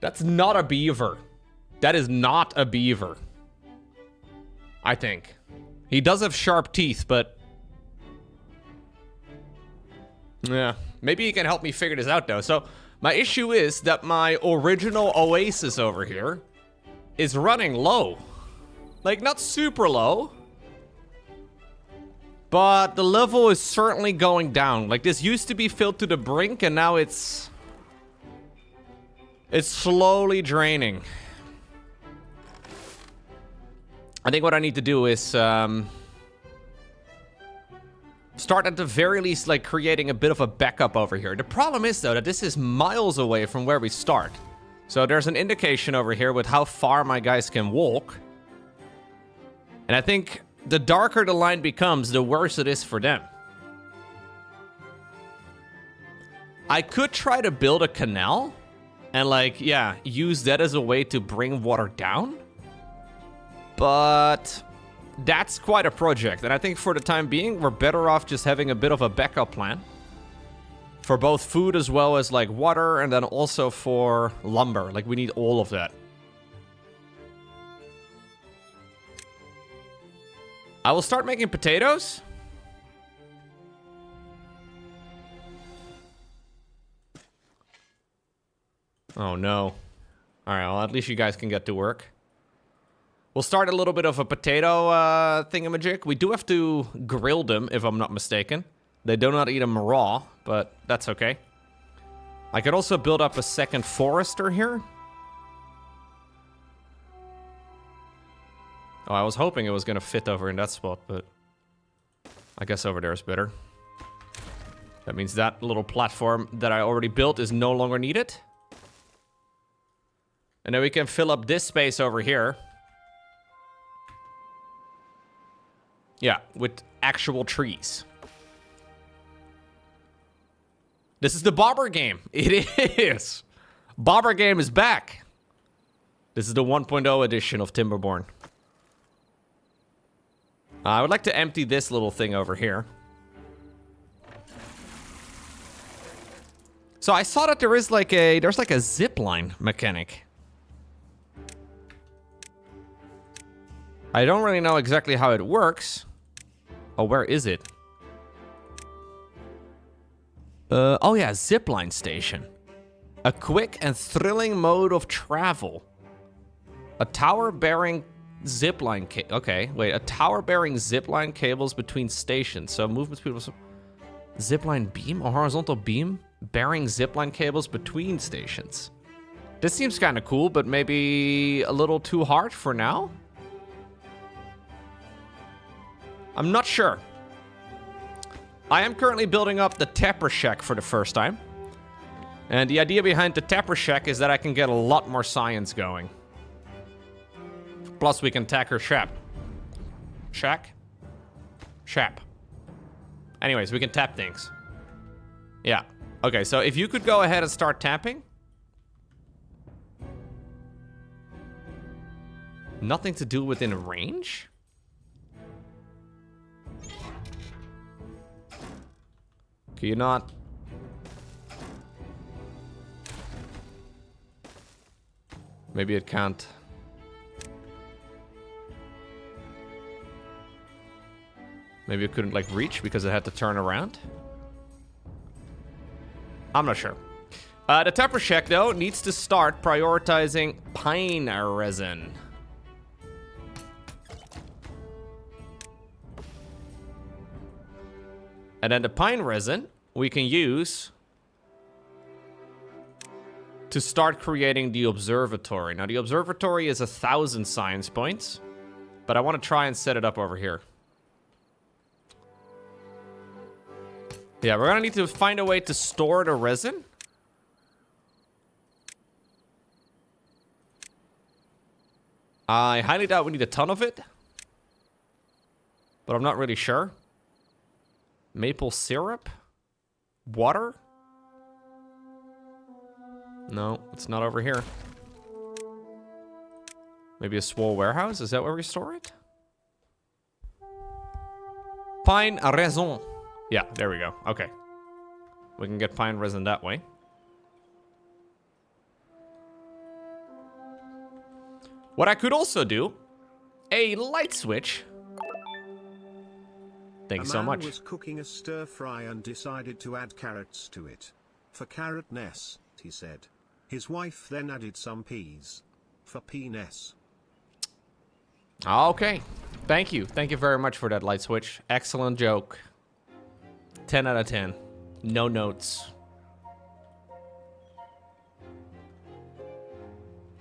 That's not a beaver. That is not a beaver. I think. He does have sharp teeth, but... yeah. Maybe he can help me figure this out, though. So, my issue is that my original oasis over here is running low. Like, not super low. But the level is certainly going down. Like, this used to be filled to the brink, and now it's slowly draining. I think what I need to do is start at the very least, like, creating a bit of a backup over here. The problem is, though, that this is miles away from where we start. So there's an indication over here with how far my guys can walk. And I think the darker the line becomes, the worse it is for them. I could try to build a canal and, like, yeah, use that as a way to bring water down. But that's quite a project. And I think for the time being, we're better off just having a bit of a backup plan. For both food as well as, like, water, and then also for lumber. Like, we need all of that. I will start making potatoes. Oh, no. Alright, well, at least you guys can get to work. We'll start a little bit of a potato thingamajig. We do have to grill them, if I'm not mistaken. They do not eat them raw, but that's okay. I could also build up a second forester here. Oh, I was hoping it was going to fit over in that spot, but I guess over there is better. That means that little platform that I already built is no longer needed. And then we can fill up this space over here. Yeah, with actual trees. This is the Bobber game. It is. Bobber game is back. This is the 1.0 edition of Timberborn. I would like to empty this little thing over here. So I saw that there's like a zipline mechanic. I don't really know exactly how it works. Oh, where is it? Oh yeah, zipline station. A quick and thrilling mode of travel. A tower-bearing zipline okay, wait. A tower-bearing zipline cables between stations. So movement speed was... Zipline beam? A horizontal beam? Bearing zipline cables between stations. This seems kind of cool, but maybe a little too hard for now? I'm not sure. I am currently building up the tapper shack for the first time. And the idea behind the tapper shack is that I can get a lot more science going. Plus we can tack her shap. Shack? Shap. Anyways, we can tap things. Yeah. Okay, so if you could go ahead and start tapping. Nothing to do within range? Can you not? Maybe it can't. Maybe it couldn't, like, reach because it had to turn around? I'm not sure. The tapper shack, though, needs to start prioritizing pine resin. And then the pine resin we can use to start creating the observatory. Now, the observatory is 1,000 science points, but I want to try and set it up over here. Yeah, we're gonna need to find a way to store the resin. I highly doubt we need a ton of it, but I'm not really sure. Maple syrup? Water? No, it's not over here. Maybe a small warehouse? Is that where we store it? Pine resin. Yeah, there we go. Okay. We can get pine resin that way. What I could also do, a light switch. Thank you so much. A man was cooking a stir fry and decided to add carrots to it. For carrotness, he said. His wife then added some peas. For peaness. Okay. Thank you. Thank you very much for that light switch. Excellent joke. 10 out of 10. No notes.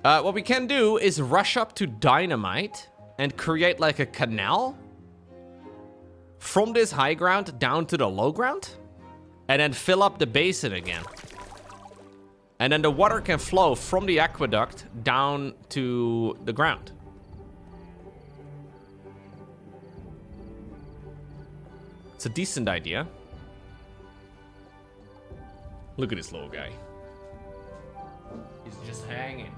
What we can do is rush up to dynamite and create like a canal from this high ground down to the low ground, and then fill up the basin again. And then the water can flow from the aqueduct down to the ground. It's a decent idea. Look at this little guy. He's just hanging.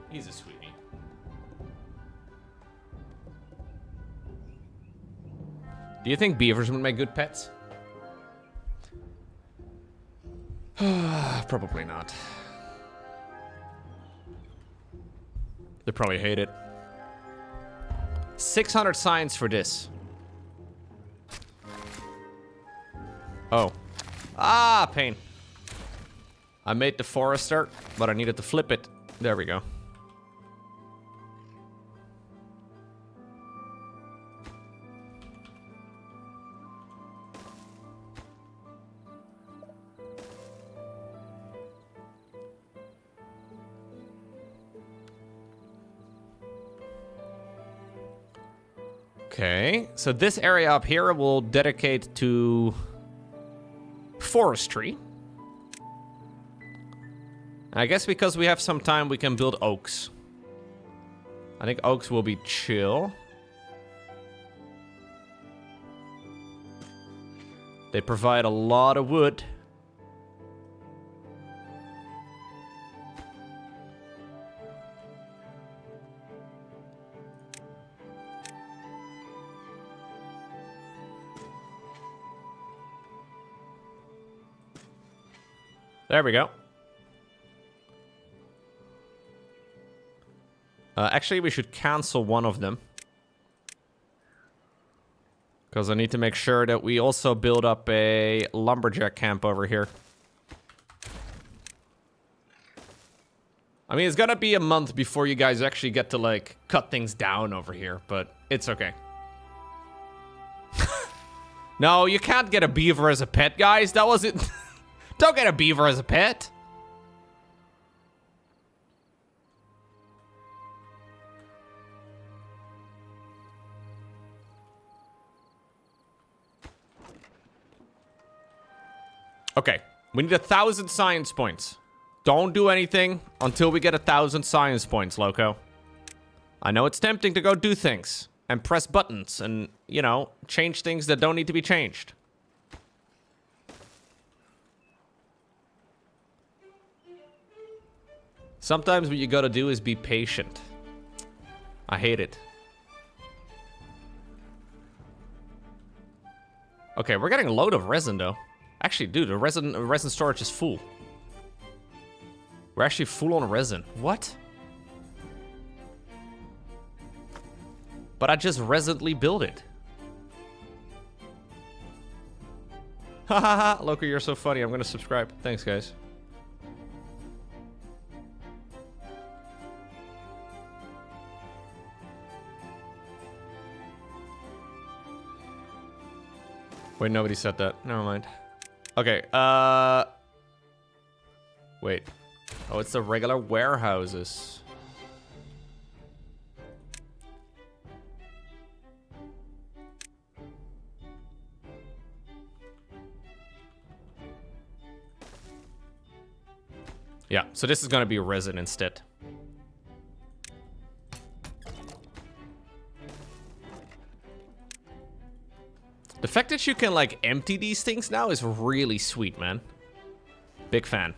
He's a sweetie. Do you think beavers would make good pets? Probably not. They probably hate it. 600 signs for this. Oh. Ah, pain. I made the forester, but I needed to flip it. There we go. Okay, so this area up here will dedicate to forestry. I guess because we have some time, we can build oaks. I think oaks will be chill. They provide a lot of wood. There we go. Actually, we should cancel one of them. Because I need to make sure that we also build up a lumberjack camp over here. I mean, it's gonna be a month before you guys actually get to, like, cut things down over here. But it's okay. No, you can't get a beaver as a pet, guys. That wasn't... Don't get a beaver as a pet. Okay, we need 1,000 science points. Don't do anything until we get 1,000 science points, Loco. I know it's tempting to go do things and press buttons and, you know, change things that don't need to be changed. Sometimes what you gotta do is be patient. I hate it. Okay, we're getting a load of resin, though. Actually, dude, the resin storage is full. We're actually full on resin. What? But I just resinly built it. Ha ha ha! Loco, you're so funny. I'm gonna subscribe. Thanks, guys. Wait, nobody said that. Never mind. Okay, wait. Oh, it's the regular warehouses. Yeah, so this is gonna be resin instead. The fact that you can, like, empty these things now is really sweet, man. Big fan.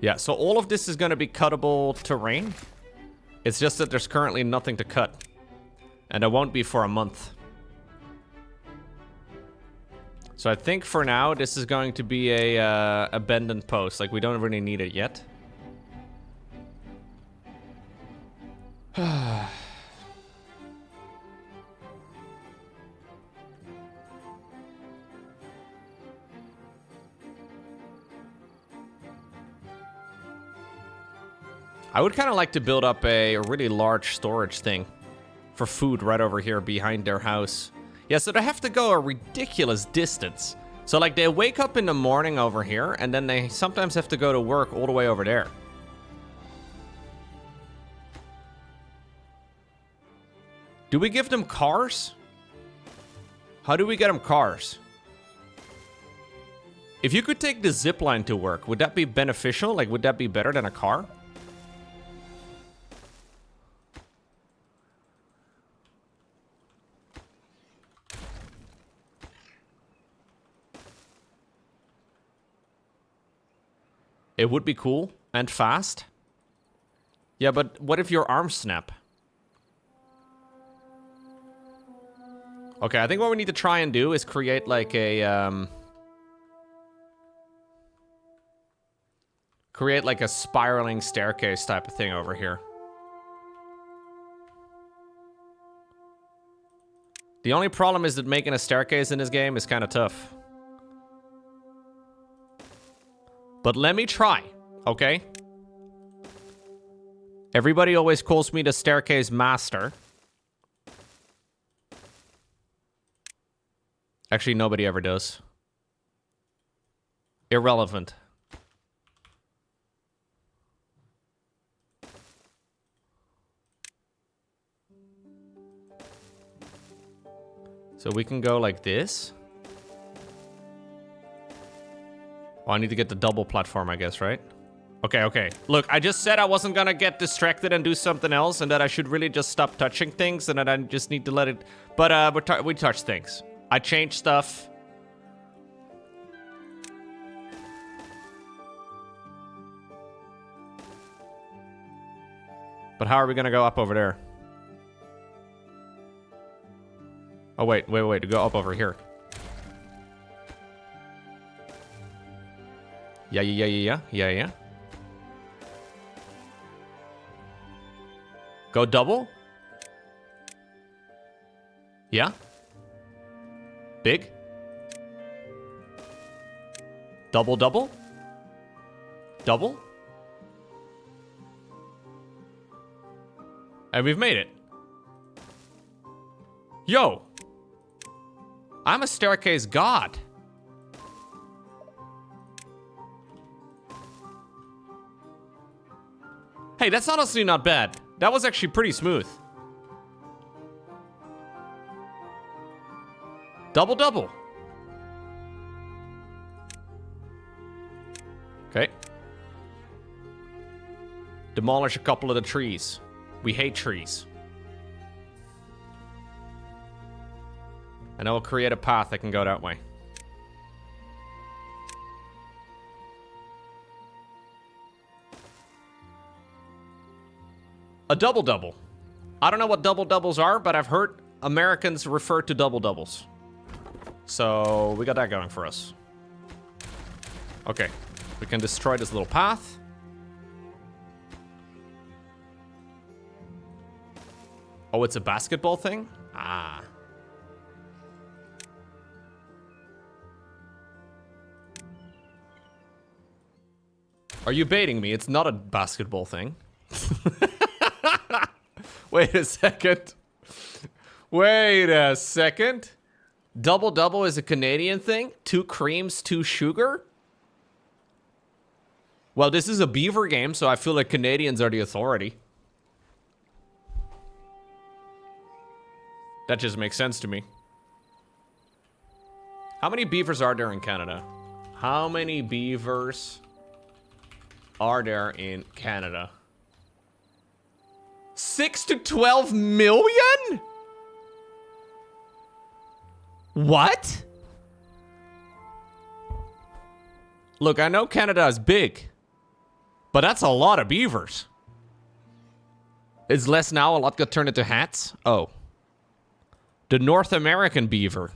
Yeah, so all of this is going to be cuttable terrain. It's just that there's currently nothing to cut. And it won't be for a month. So I think for now, this is going to be a abandoned post. Like, we don't really need it yet. I would kind of like to build up a really large storage thing for food right over here behind their house. Yeah, so they have to go a ridiculous distance. So, like, they wake up in the morning over here, and then they sometimes have to go to work all the way over there. Do we give them cars? How do we get them cars? If you could take the zipline to work, would that be beneficial? Like, would that be better than a car? It would be cool and fast. Yeah, but what if your arms snap? Okay, I think what we need to try and do is create like a spiraling staircase type of thing over here. The only problem is that making a staircase in this game is kind of tough. But let me try, okay? Everybody always calls me the staircase master. Actually, nobody ever does. Irrelevant. So we can go like this. Oh, I need to get the double platform, I guess, right? Okay, okay. Look, I just said I wasn't gonna get distracted and do something else, and that I should really just stop touching things, and that I just need to let it... But we touch things. I changed stuff. But how are we gonna go up over there? Oh, wait, to go up over here. Yeah. Go double? Yeah? Big? Double? Double? And we've made it. Yo! I'm a staircase god. Hey, that's honestly not bad. That was actually pretty smooth. Double. Okay. Demolish a couple of the trees. We hate trees. And I will create a path that can go that way. A double-double. I don't know what double-doubles are, but I've heard Americans refer to double-doubles. So we got that going for us. Okay. We can destroy this little path. Oh, it's a basketball thing? Ah. Are you baiting me? It's not a basketball thing. Wait a second. Wait a second. Double-double is a Canadian thing? 2 creams, 2 sugar? Well, this is a Beaver game, so I feel like Canadians are the authority. That just makes sense to me. How many beavers are there in Canada? How many beavers are there in Canada? 6 to 12 million? What? Look, I know Canada is big, but that's a lot of beavers. Is less now, a lot got turned into hats? Oh. The North American beaver.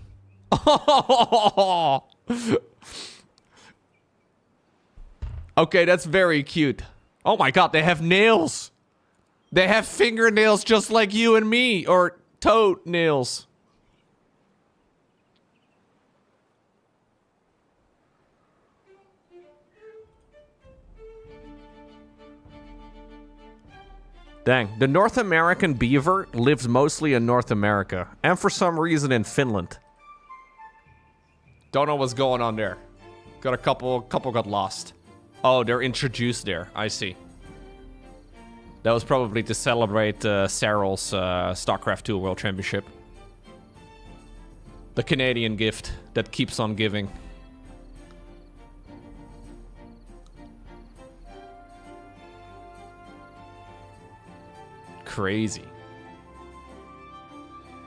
Okay, that's very cute. Oh my god, they have nails. They have fingernails just like you and me. Or toenails. Dang, the North American beaver lives mostly in North America. And for some reason in Finland. Don't know what's going on there. Got a couple got lost. Oh, they're introduced there. I see. That was probably to celebrate Cyril's StarCraft 2 World Championship. The Canadian gift that keeps on giving. Crazy.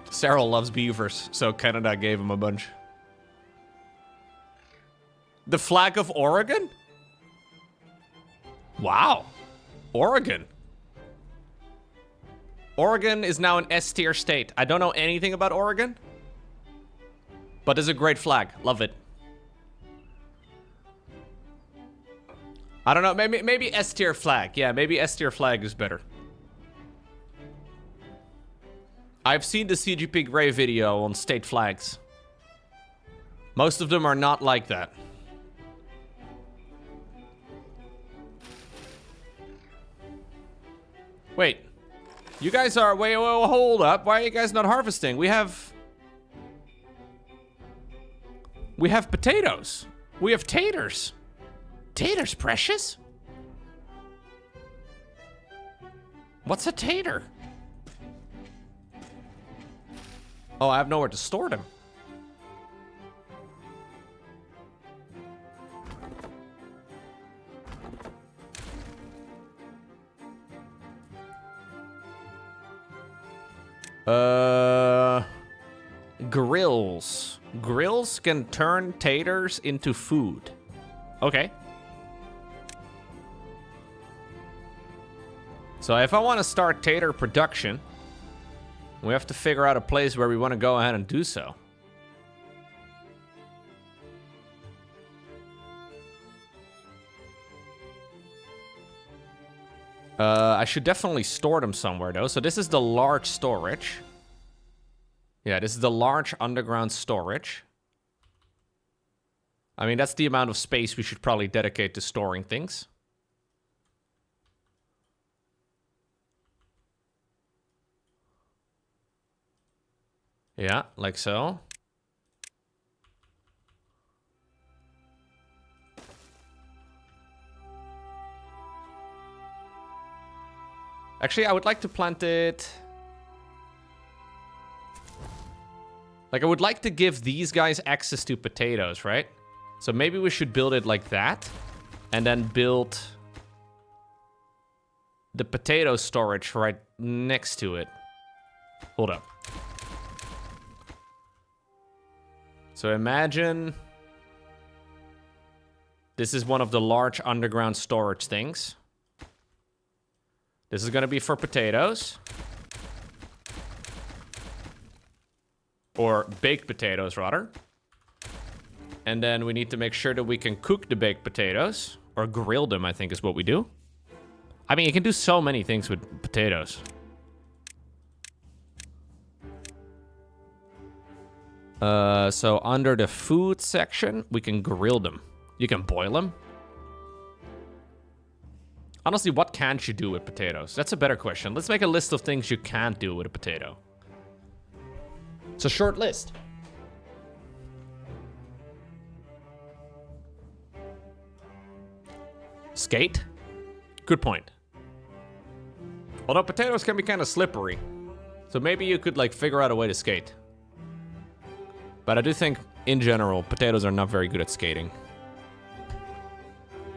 Cyril loves beavers, so Canada gave him a bunch. The flag of Oregon? Wow. Oregon. Oregon is now an S tier state. I don't know anything about Oregon. But it's a great flag. Love it. I don't know. Maybe S tier flag. Yeah, maybe S tier flag is better. I've seen the CGP Grey video on state flags. Most of them are not like that. Wait. You guys are... Wait, hold up. Why are you guys not harvesting? We have potatoes. We have taters. Taters, precious? What's a tater? Oh, I have nowhere to store them. Grills. Grills can turn taters into food. Okay. So if I want to start tater production, we have to figure out a place where we want to go ahead and do so. I should definitely store them somewhere, though. So this is the large storage. Yeah, this is the large underground storage. I mean, that's the amount of space we should probably dedicate to storing things. Yeah, like so. Actually, I would like to plant it... Like, I would like to give these guys access to potatoes, right? So maybe we should build it like that. And then build the potato storage right next to it. Hold up. So imagine this is one of the large underground storage things. This is going to be for potatoes. Or baked potatoes, rather. And then we need to make sure that we can cook the baked potatoes. Or grill them, I think is what we do. I mean, you can do so many things with potatoes. So under the food section, we can grill them. You can boil them. Honestly, what can't you do with potatoes? That's a better question. Let's make a list of things you can't do with a potato. It's a short list. Skate? Good point. Although potatoes can be kind of slippery. So maybe you could like figure out a way to skate. But I do think, in general, potatoes are not very good at skating.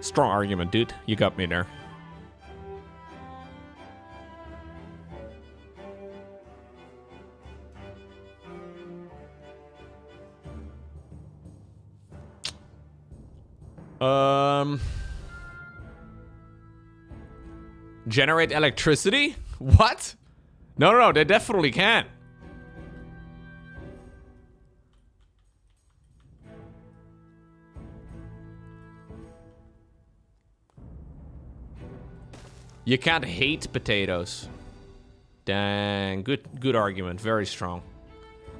Strong argument, dude. You got me there. Generate electricity? What? No, they definitely can. You can't hate potatoes. Dang, good argument. Very strong.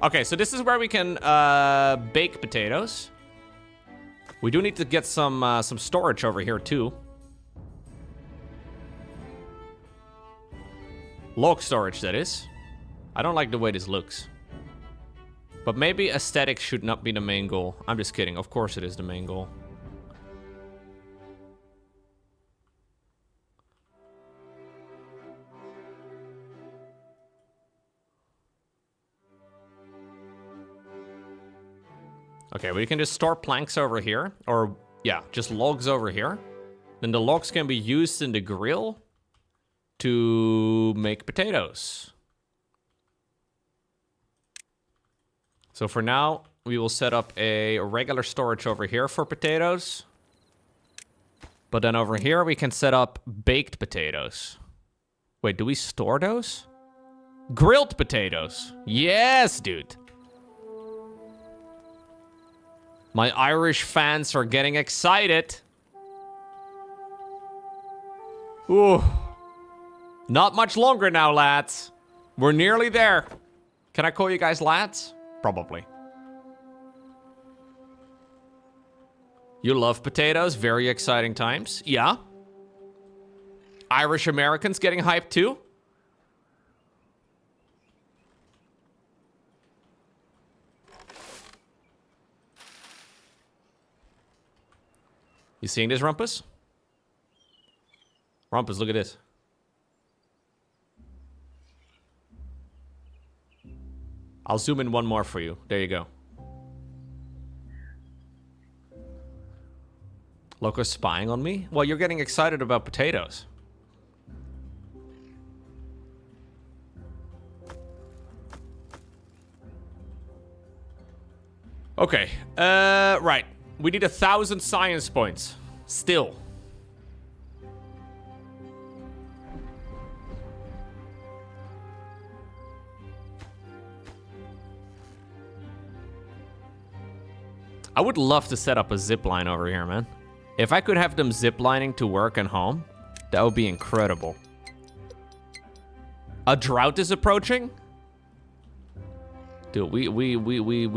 Okay, so this is where we can bake potatoes. We do need to get some storage over here too. Log storage, that is. I don't like the way this looks. But maybe aesthetics should not be the main goal. I'm just kidding. Of course it is the main goal. Okay, we can just store planks over here. Or, yeah, just logs over here. Then the logs can be used in the grill to make potatoes. So for now, we will set up a regular storage over here for potatoes. But then over here, we can set up baked potatoes. Wait, do we store those? Grilled potatoes. Yes, dude. My Irish fans are getting excited. Ooh. Not much longer now, lads. We're nearly there. Can I call you guys lads? Probably. You love potatoes? Very exciting times. Yeah. Irish Americans getting hyped too? You seeing this, Rumpus? Rumpus, look at this. I'll zoom in one more for you. There you go. Loco spying on me? Well, you're getting excited about potatoes. Okay. Right. We need 1,000 science points. Still. I would love to set up a zipline over here, man. If I could have them ziplining to work and home, that would be incredible. A drought is approaching? Dude, we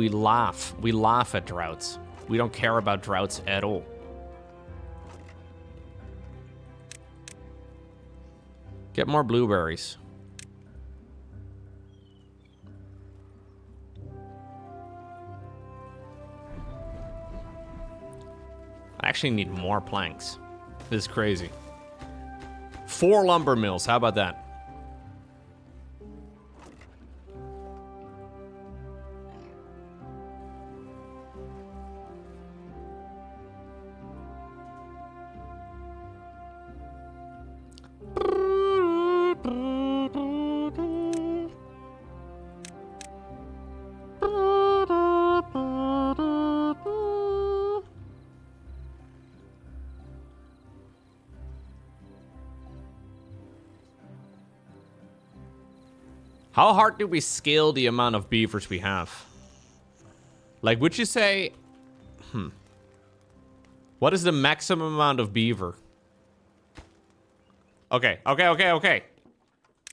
laugh. We laugh at droughts. We don't care about droughts at all. Get more blueberries. I actually need more planks. This is crazy. 4 lumber mills, how about that? How hard do we scale the amount of beavers we have? Like, would you say... What is the maximum amount of beaver? Okay.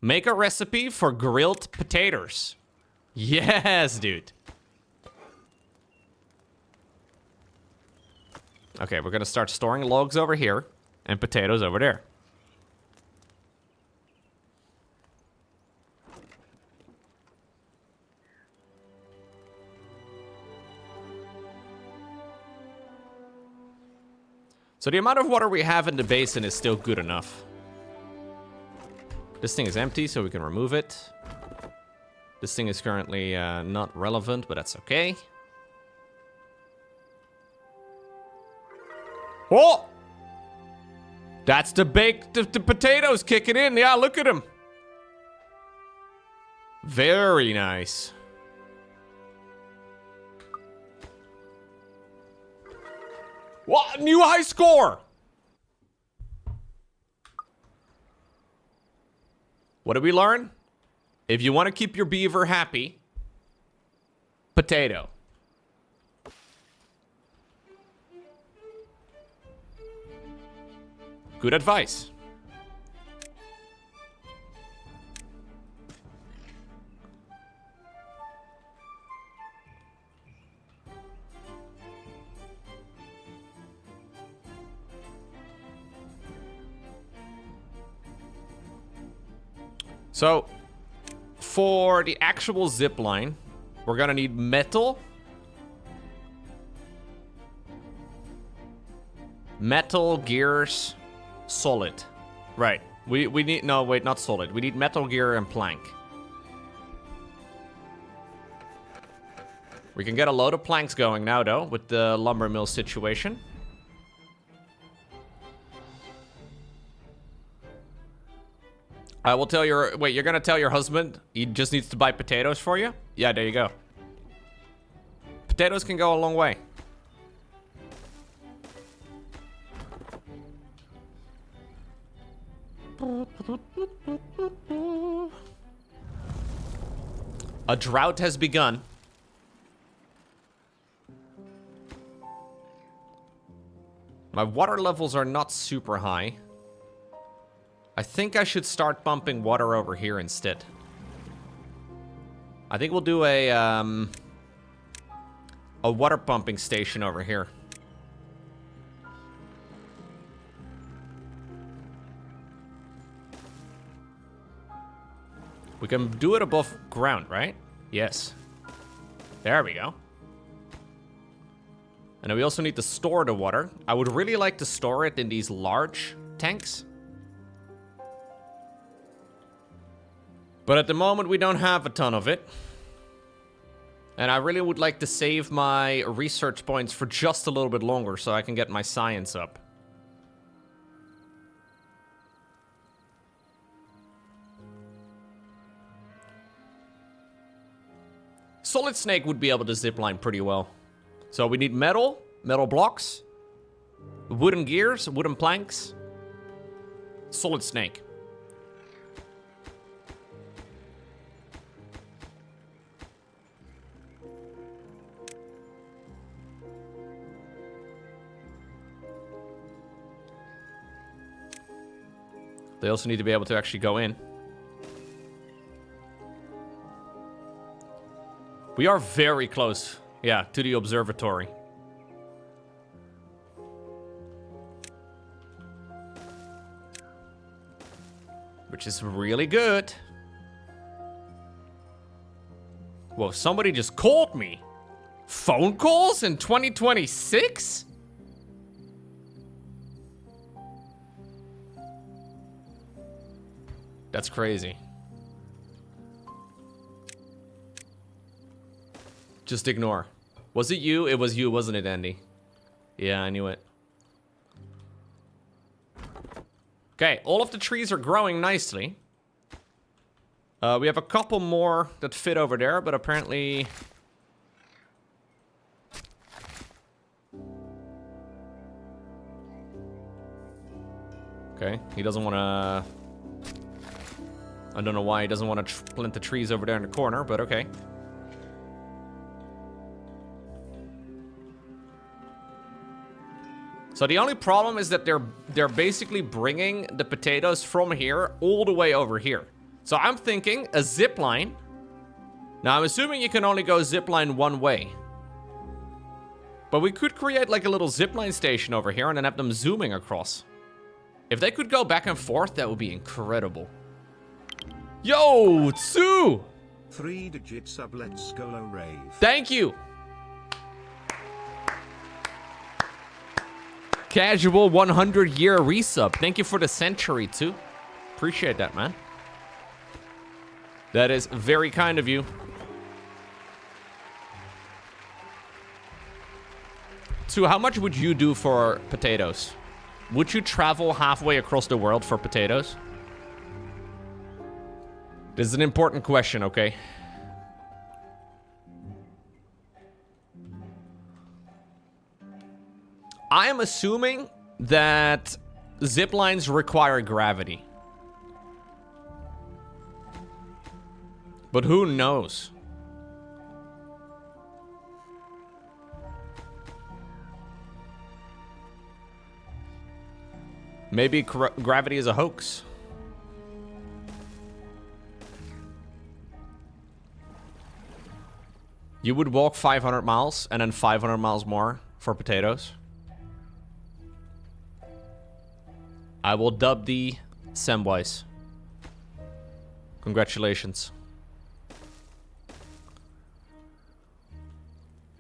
Make a recipe for grilled potatoes. Yes, dude. Okay, we're gonna start storing logs over here and potatoes over there. So the amount of water we have in the basin is still good enough. This thing is empty, so we can remove it. This thing is currently not relevant, but that's okay. Oh! That's the potatoes kicking in. Yeah, look at them. Very nice. What? New high score! What did we learn? If you want to keep your beaver happy, potato. Good advice. So, for the actual zipline, we're gonna need metal. Metal, gears, solid. Right. We need, no, wait, not solid. We need metal, gear, and plank. We can get a load of planks going now, though, with the lumber mill situation. I will tell your... Wait, you're gonna tell your husband he just needs to buy potatoes for you? Yeah, there you go. Potatoes can go a long way. A drought has begun. My water levels are not super high. I think I should start pumping water over here instead. I think we'll do a water pumping station over here. We can do it above ground, right? Yes. There we go. And then we also need to store the water. I would really like to store it in these large tanks. But at the moment, we don't have a ton of it. And I really would like to save my research points for just a little bit longer so I can get my science up. Solid Snake would be able to zipline pretty well. So we need metal, metal blocks, wooden gears, wooden planks, Solid Snake. They also need to be able to actually go in. We are very close, yeah, to the observatory. Which is really good. Whoa, somebody just called me. Phone calls in 2026? That's crazy. Just ignore. Was it you? It was you, wasn't it, Andy? Yeah, I knew it. Okay, all of the trees are growing nicely. We have a couple more that fit over there, but apparently... Okay, he doesn't want to... I don't know why he doesn't want to plant the trees over there in the corner, but okay. So the only problem is that they're basically bringing the potatoes from here all the way over here. So I'm thinking a zip line. Now I'm assuming you can only go zip line one way. But we could create like a little zip line station over here and then have them zooming across. If they could go back and forth, that would be incredible. Yo, Tsu! 3-digit sub, let's go low rave. Thank you. Casual 100-year resub. Thank you for the century, too. Appreciate that, man. That is very kind of you. So how much would you do for potatoes? Would you travel halfway across the world for potatoes? This is an important question, okay? I am assuming that zip lines require gravity. But who knows? Maybe gravity is a hoax. You would walk 500 miles and then 500 miles more for potatoes. I will dub thee Samwise. Congratulations.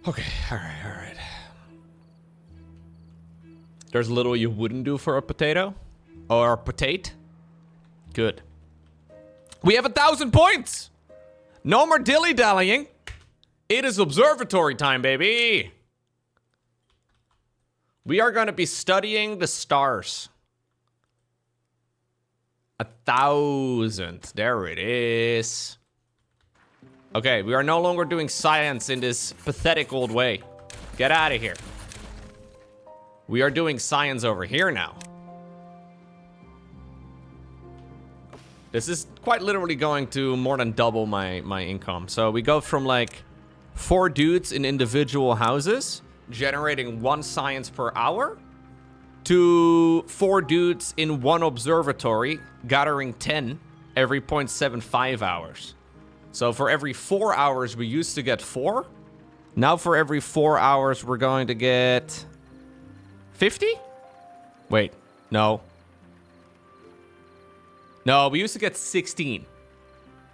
Okay, alright. There's little you wouldn't do for a potato? Or a potato? Good. We have 1,000 points! No more dilly-dallying. It is observatory time, baby! We are going to be studying the stars. 1,000. There it is. Okay, we are no longer doing science in this pathetic old way. Get out of here. We are doing science over here now. This is quite literally going to more than double my income. So we go from like 4 dudes in individual houses generating 1 science per hour to 4 dudes in 1 observatory gathering 10 every 0.75 hours. So for every 4 hours we used to get 4. Now for every 4 hours we're going to get 50? Wait, no. No, we used to get 16.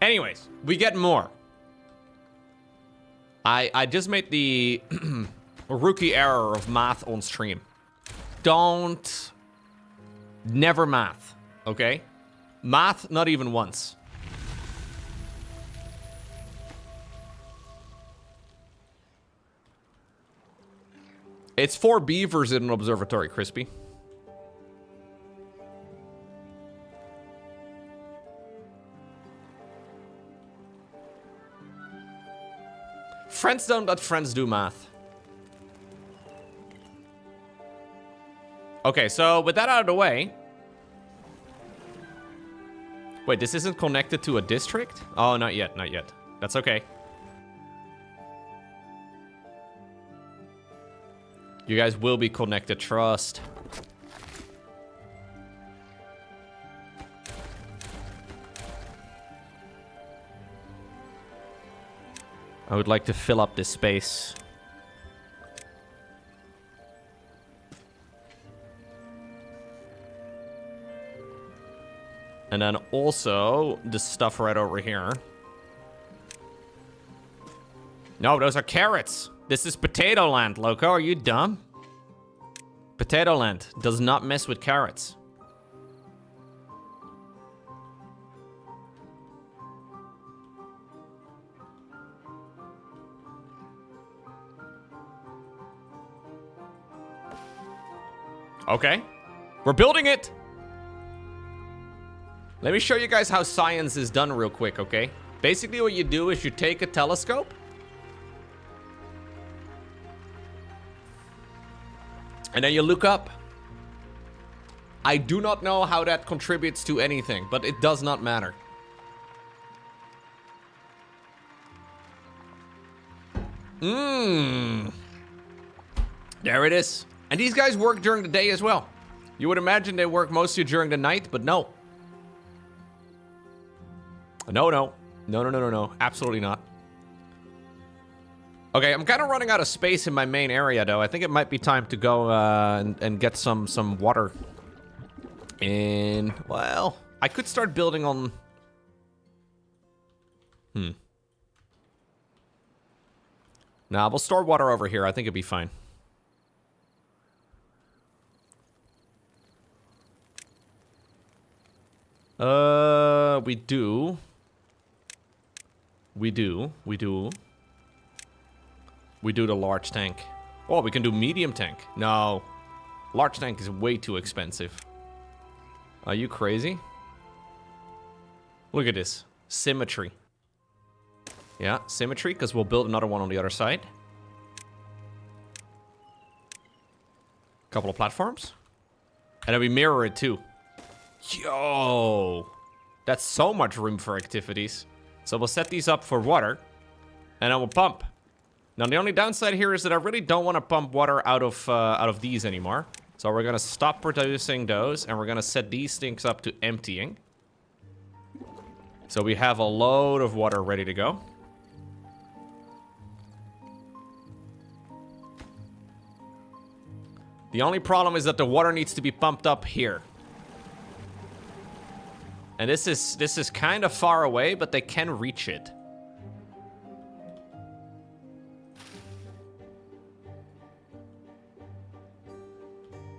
Anyways, we get more. I just made the rookie error of math on stream. Never math, okay? Math, not even once. It's 4 beavers in an observatory, Crispy. Friends don't let friends do math. Okay, so with that out of the way... Wait, this isn't connected to a district? Oh, not yet, not yet. That's okay. You guys will be connected, trust. I would like to fill up this space. And then also the stuff right over here. No, those are carrots. This is potato land, loco. Are you dumb? Potato land does not mess with carrots. Okay. We're building it. Let me show you guys how science is done real quick, okay? Basically what you do is you take a telescope. And then you look up. I do not know how that contributes to anything, but it does not matter. There it is. And these guys work during the day as well. You would imagine they work mostly during the night, but no. No. Absolutely not. Okay, I'm kind of running out of space in my main area, though. I think it might be time to go and get some water. And, well, I could start building on... Nah, we'll store water over here. I think it'd be fine. We do. We do the large tank. Oh, we can do medium tank. No. Large tank is way too expensive. Are you crazy? Look at this. Symmetry. Yeah, symmetry, because we'll build another one on the other side. Couple of platforms. And then we mirror it too. Yo! That's so much room for activities. So we'll set these up for water. And then we'll pump. Now the only downside here is that I really don't want to pump water out of these anymore. So we're going to stop producing those. And we're going to set these things up to emptying. So we have a load of water ready to go. The only problem is that the water needs to be pumped up here. And this is kind of far away, but they can reach it.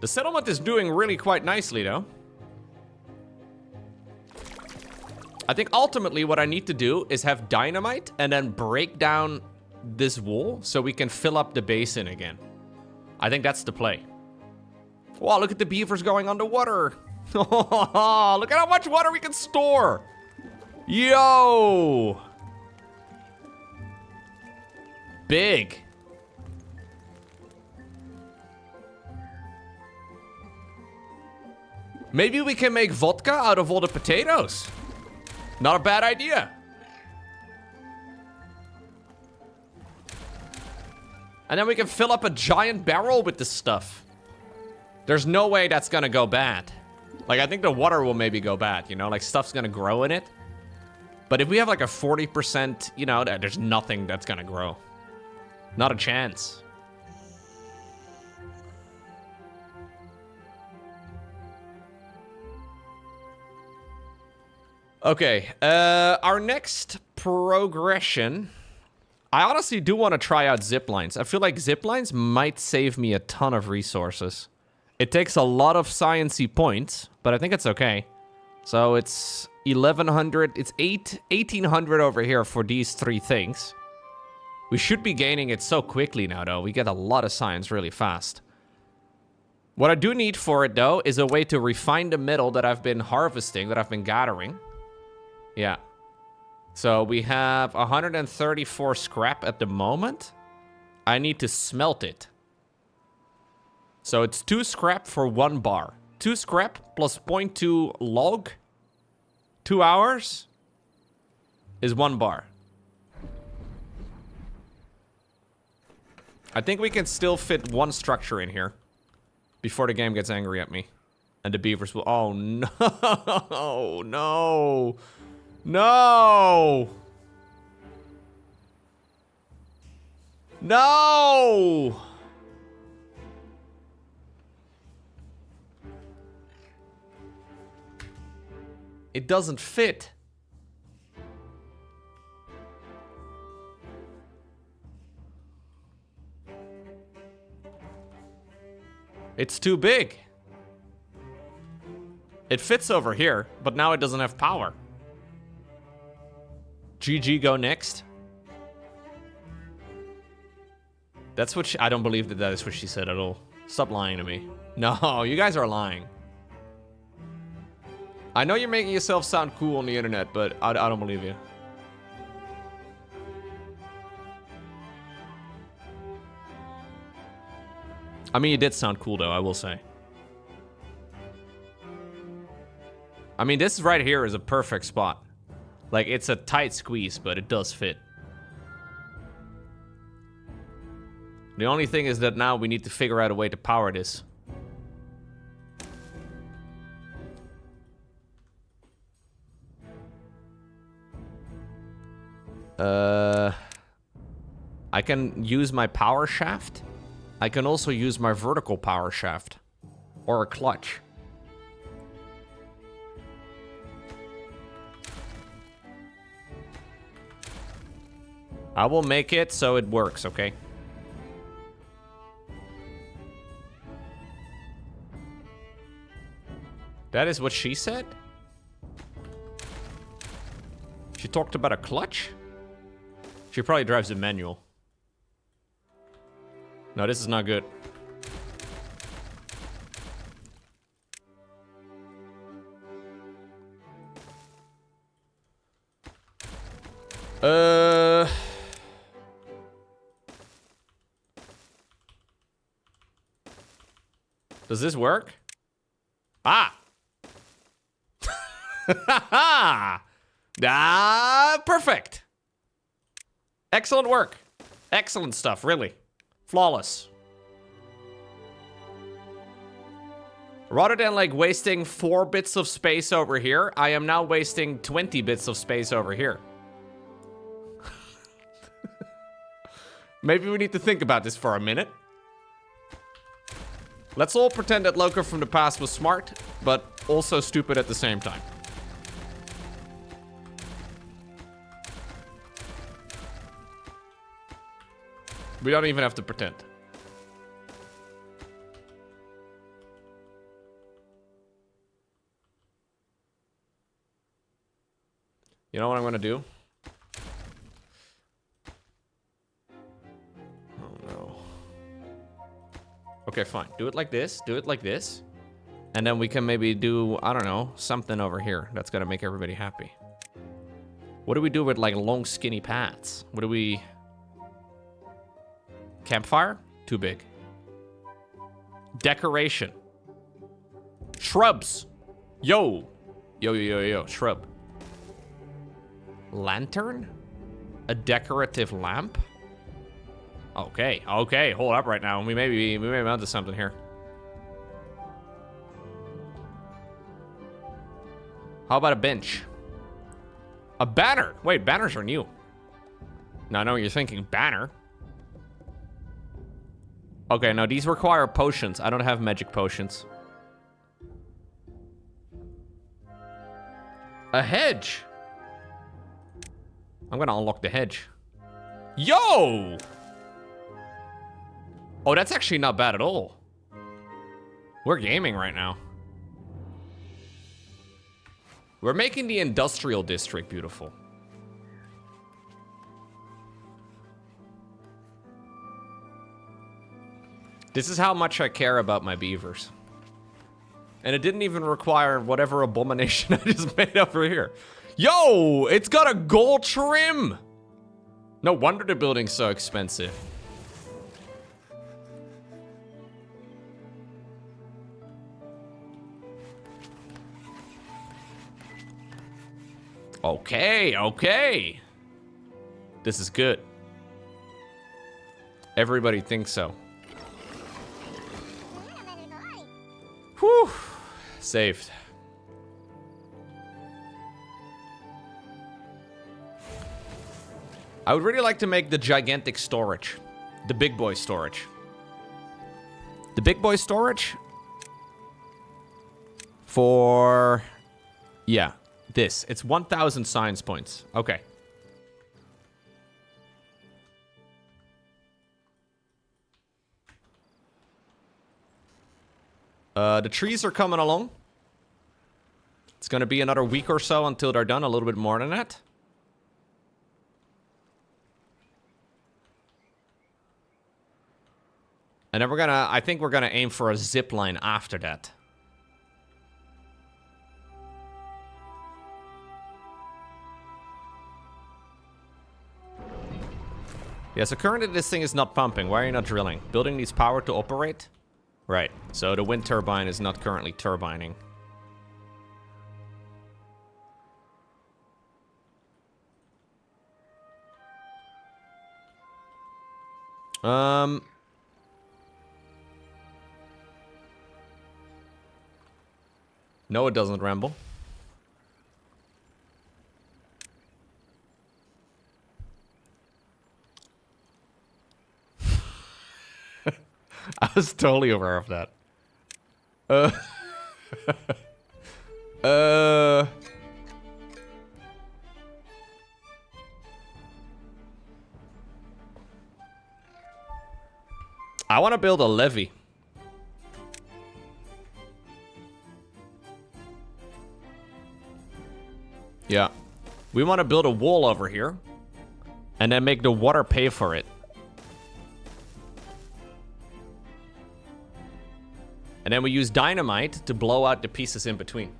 The settlement is doing really quite nicely, though. I think ultimately what I need to do is have dynamite and then break down this wall so we can fill up the basin again. I think that's the play. Wow, look at the beavers going underwater. Look at how much water we can store. Yo. Big. Maybe we can make vodka out of all the potatoes. Not a bad idea. And then we can fill up a giant barrel with this stuff. There's no way that's gonna go bad. Like, I think the water will maybe go bad, you know? Like, stuff's gonna grow in it. But if we have like a 40%, you know, there's nothing that's gonna grow. Not a chance. Okay, our next progression. I honestly do want to try out ziplines. I feel like ziplines might save me a ton of resources. It takes a lot of sciencey points, but I think it's okay. So it's 1100, it's 1800 over here for these three things. We should be gaining it so quickly now, though. We get a lot of science really fast. What I do need for it, though, is a way to refine the metal that I've been harvesting, that I've been gathering. Yeah. So we have 134 scrap at the moment. I need to smelt it. So it's 2 scrap for 1 bar. 2 scrap plus 0.2 log. 2 hours is 1 bar. I think we can still fit 1 structure in here before the game gets angry at me. And the beavers will... Oh, no. No. No! No! It doesn't fit. It's too big. It fits over here, but now it doesn't have power. GG, go next. That's what she... I don't believe that is what she said at all. Stop lying to me. No, you guys are lying. I know you're making yourself sound cool on the internet, but I don't believe you. I mean, you did sound cool, though, I will say. I mean, this right here is a perfect spot. Like, it's a tight squeeze, but it does fit. The only thing is that now we need to figure out a way to power this. I can use my power shaft. I can also use my vertical power shaft. Or a clutch. I will make it so it works, okay? That is what she said? She talked about a clutch? She probably drives a manual. No, this is not good. Does this work? Ah! Perfect! Excellent work. Excellent stuff, really. Flawless. Rather than like wasting 4 bits of space over here, I am now wasting 20 bits of space over here. Maybe we need to think about this for a minute. Let's all pretend that Loco from the past was smart, but also stupid at the same time. We don't even have to pretend. You know what I'm gonna do? Oh no. Okay, fine. Do it like this. Do it like this. And then we can maybe do, I don't know, something over here that's gonna make everybody happy. What do we do with like long skinny paths? What do we... Campfire? Too big. Decoration. Shrubs. Yo. Yo. Shrub. Lantern? A decorative lamp? Okay. Hold up right now. We may be onto something here. How about a bench? A banner. Wait, banners are new. Now I know what you're thinking. Banner. Okay, now these require potions. I don't have magic potions. A hedge. I'm gonna unlock the hedge. Yo! Oh, that's actually not bad at all. We're gaming right now. We're making the industrial district beautiful. This is how much I care about my beavers. And it didn't even require whatever abomination I just made over here. Yo, it's got a gold trim. No wonder the building's so expensive. Okay. This is good. Everybody thinks so. Whew. Saved. I would really like to make the gigantic storage. The big boy storage. The big boy storage? For... yeah. This. It's 1,000 science points. Okay. The trees are coming along. It's gonna be another week or so until they're done. A little bit more than that. And then I think we're gonna aim for a zipline after that. Yeah, so currently this thing is not pumping. Why are you not drilling? Building needs power to operate? Right, so the wind turbine is not currently turbining. No, it doesn't ramble. I was totally aware of that. I want to build a levee. Yeah. We want to build a wall over here. And then make the water pay for it. And then we use dynamite to blow out the pieces in between.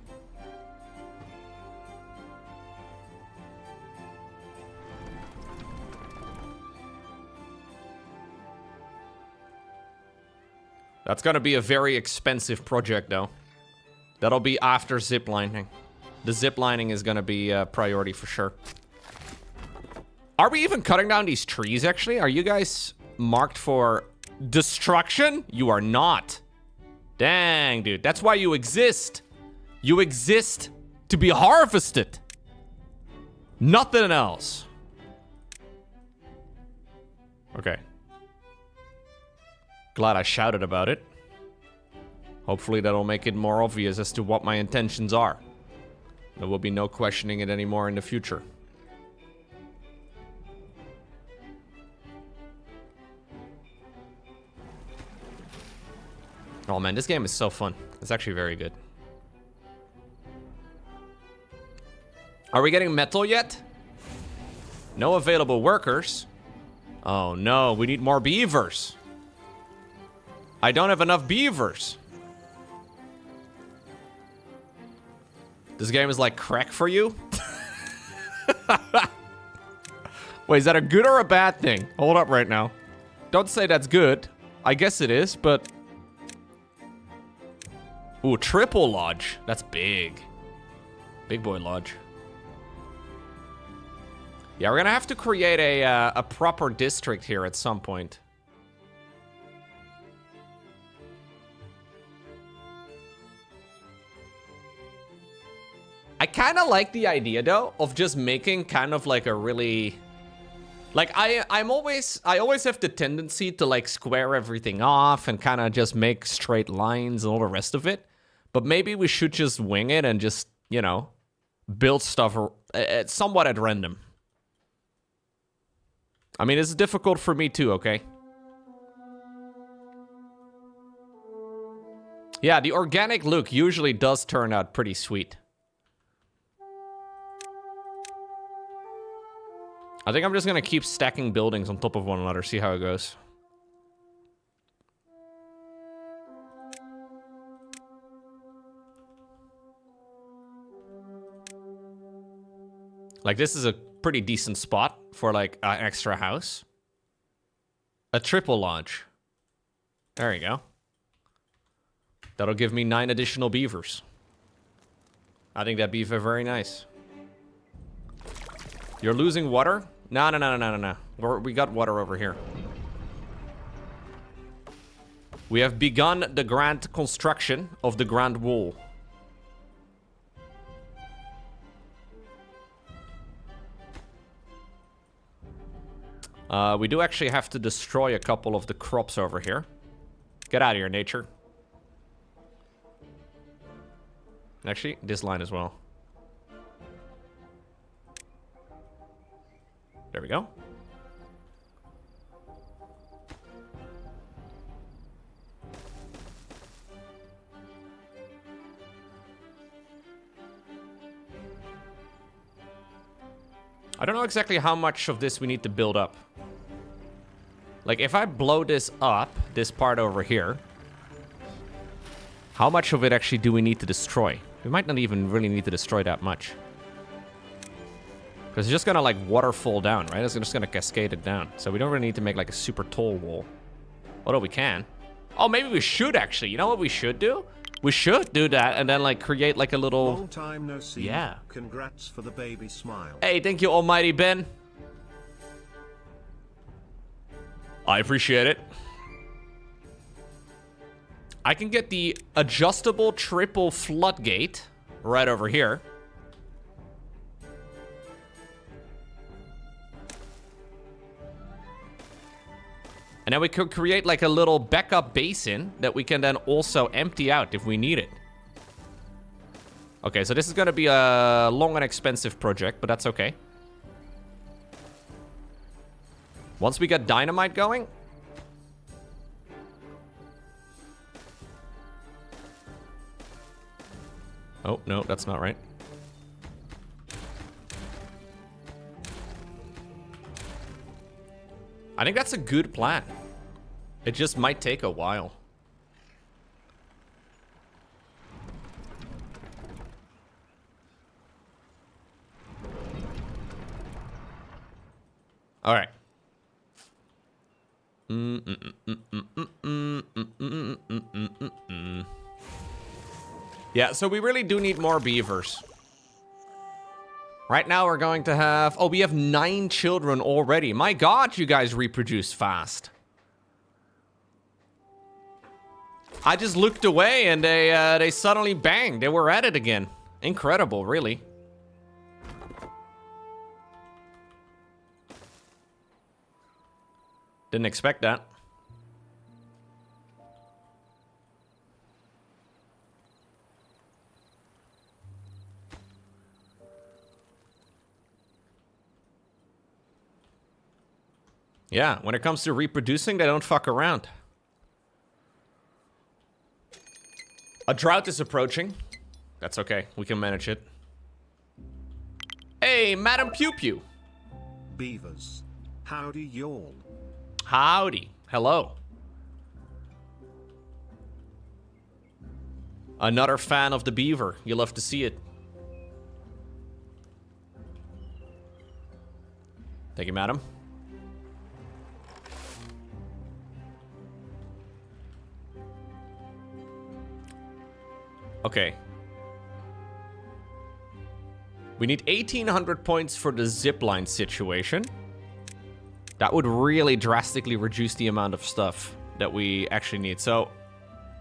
That's gonna be a very expensive project, though. That'll be after ziplining. The ziplining is gonna be a priority for sure. Are we even cutting down these trees, actually? Are you guys marked for destruction? You are not. Dang, dude. That's why you exist. You exist to be harvested. Nothing else. Okay. Glad I shouted about it. Hopefully that'll make it more obvious as to what my intentions are. There will be no questioning it anymore in the future. Oh man, this game is so fun. It's actually very good. Are we getting metal yet? No available workers. Oh no, we need more beavers. I don't have enough beavers. This game is like crack for you? Wait, is that a good or a bad thing? Hold up right now. Don't say that's good. I guess it is, but... Ooh, triple lodge. That's big. Big boy lodge. Yeah, we're gonna have to create a proper district here at some point. I kind of like the idea, though, of just making kind of like a really... Like, I always have the tendency to, like, square everything off and kind of just make straight lines and all the rest of it. But maybe we should just wing it and just, you know, build stuff somewhat at random. I mean, it's difficult for me too, okay? Yeah, the organic look usually does turn out pretty sweet. I think I'm just gonna keep stacking buildings on top of one another, see how it goes. Like, this is a pretty decent spot for, like, an extra house. A triple lodge. There you go. That'll give me 9 additional beavers. I think that'd be very nice. You're losing water? No. We got water over here. We have begun the grand construction of the Grand Wall. We do actually have to destroy a couple of the crops over here. Get out of here, nature. Actually, this line as well. There we go. I don't know exactly how much of this we need to build up. Like, if I blow this up, this part over here, how much of it actually do we need to destroy? We might not even really need to destroy that much. Because it's just gonna, like, waterfall down, right? It's just gonna cascade it down. So we don't really need to make, like, a super tall wall. Although we can. Oh, maybe we should, actually. You know what we should do? We should do that and then, like, create, like, a little... Long time no see. Yeah. Congrats for the baby smile. Hey, thank you, almighty Ben. I appreciate it. I can get the adjustable triple floodgate right over here. And then we could create like a little backup basin that we can then also empty out if we need it. Okay, so this is going to be a long and expensive project, but that's okay. Once we get dynamite going... Oh, no, that's not right. I think that's a good plan. It just might take a while. All right. Yeah, so we really do need more beavers. Right now we're going to have... Oh, we have 9 children already. My God, you guys reproduce fast. I just looked away and they suddenly banged. They were at it again. Incredible, really. Didn't expect that. Yeah, when it comes to reproducing, they don't fuck around. A drought is approaching. That's okay. We can manage it. Hey, Madam Pew Pew. Beavers. Howdy y'all. Howdy. Hello. Another fan of the Beaver. You love to see it. Thank you, madam. Okay. We need 1,800 points for the zipline situation. That would really drastically reduce the amount of stuff that we actually need. So,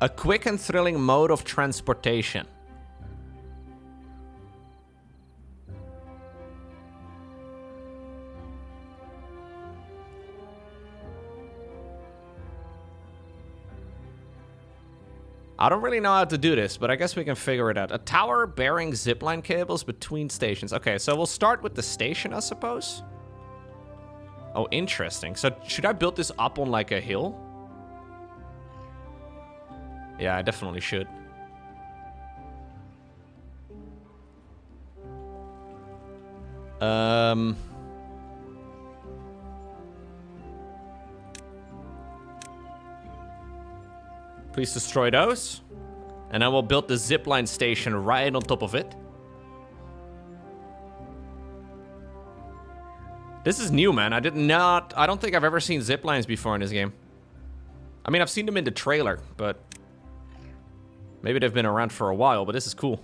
a quick and thrilling mode of transportation. I don't really know how to do this, but I guess we can figure it out. A tower bearing zipline cables between stations. Okay, so we'll start with the station, I suppose. Oh, interesting. So should I build this up on like a hill? Yeah, I definitely should. Please destroy those. And I will build the zipline station right on top of it. This is new, man. I don't think I've ever seen ziplines before in this game. I mean, I've seen them in the trailer, but maybe they've been around for a while, but this is cool.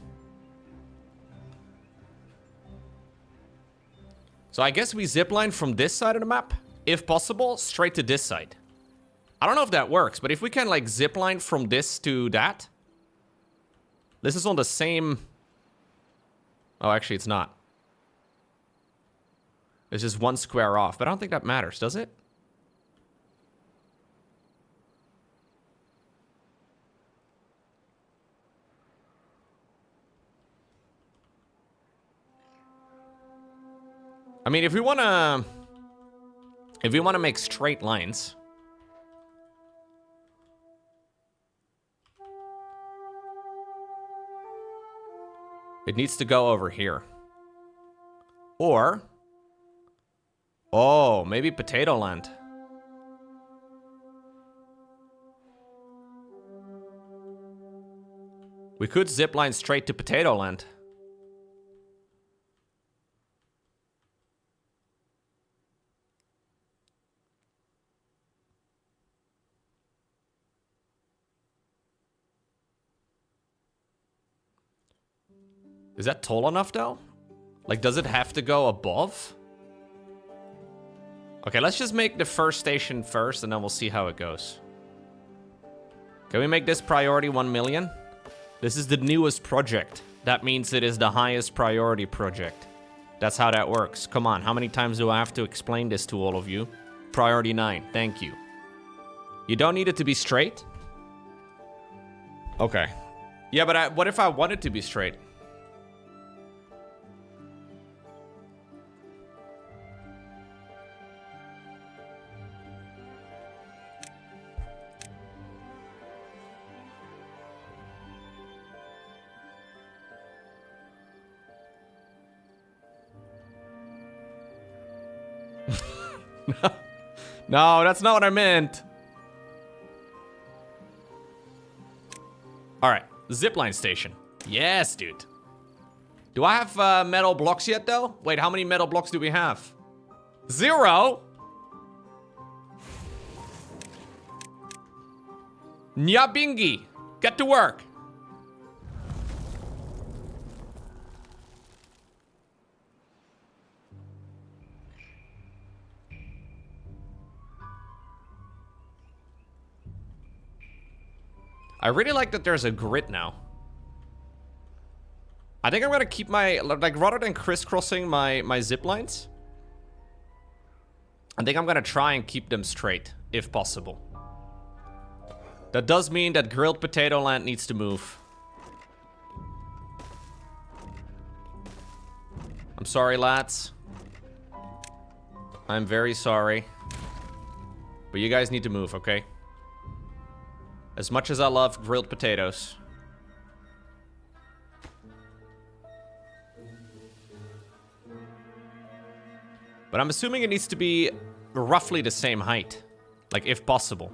So I guess we zipline from this side of the map, if possible, straight to this side. I don't know if that works, but if we can like zipline from this to that. This is on the same... Oh, actually it's not. It's just one square off, but I don't think that matters, does it? I mean, if we wanna make straight lines... It needs to go over here. Or... Oh, maybe Potato Land. We could zipline straight to Potato Land. Is that tall enough, though? Like, does it have to go above? Okay, let's just make the first station first, and then we'll see how it goes. Can we make this priority 1 million? This is the newest project. That means it is the highest priority project. That's how that works. Come on, how many times do I have to explain this to all of you? Priority 9, thank you. You don't need it to be straight? Okay. Yeah, but what if I want it to be straight? No, that's not what I meant. All right, zipline station. Yes, dude. Do I have metal blocks yet, though? Wait, how many metal blocks do we have? 0? Nyabingi, get to work. I really like that there's a grid now. I think I'm gonna keep my, like, rather than crisscrossing my zip lines, I think I'm gonna try and keep them straight, if possible. That does mean that grilled potato land needs to move. I'm sorry, lads. I'm very sorry. But you guys need to move, okay? As much as I love grilled potatoes. But I'm assuming it needs to be roughly the same height. Like, if possible.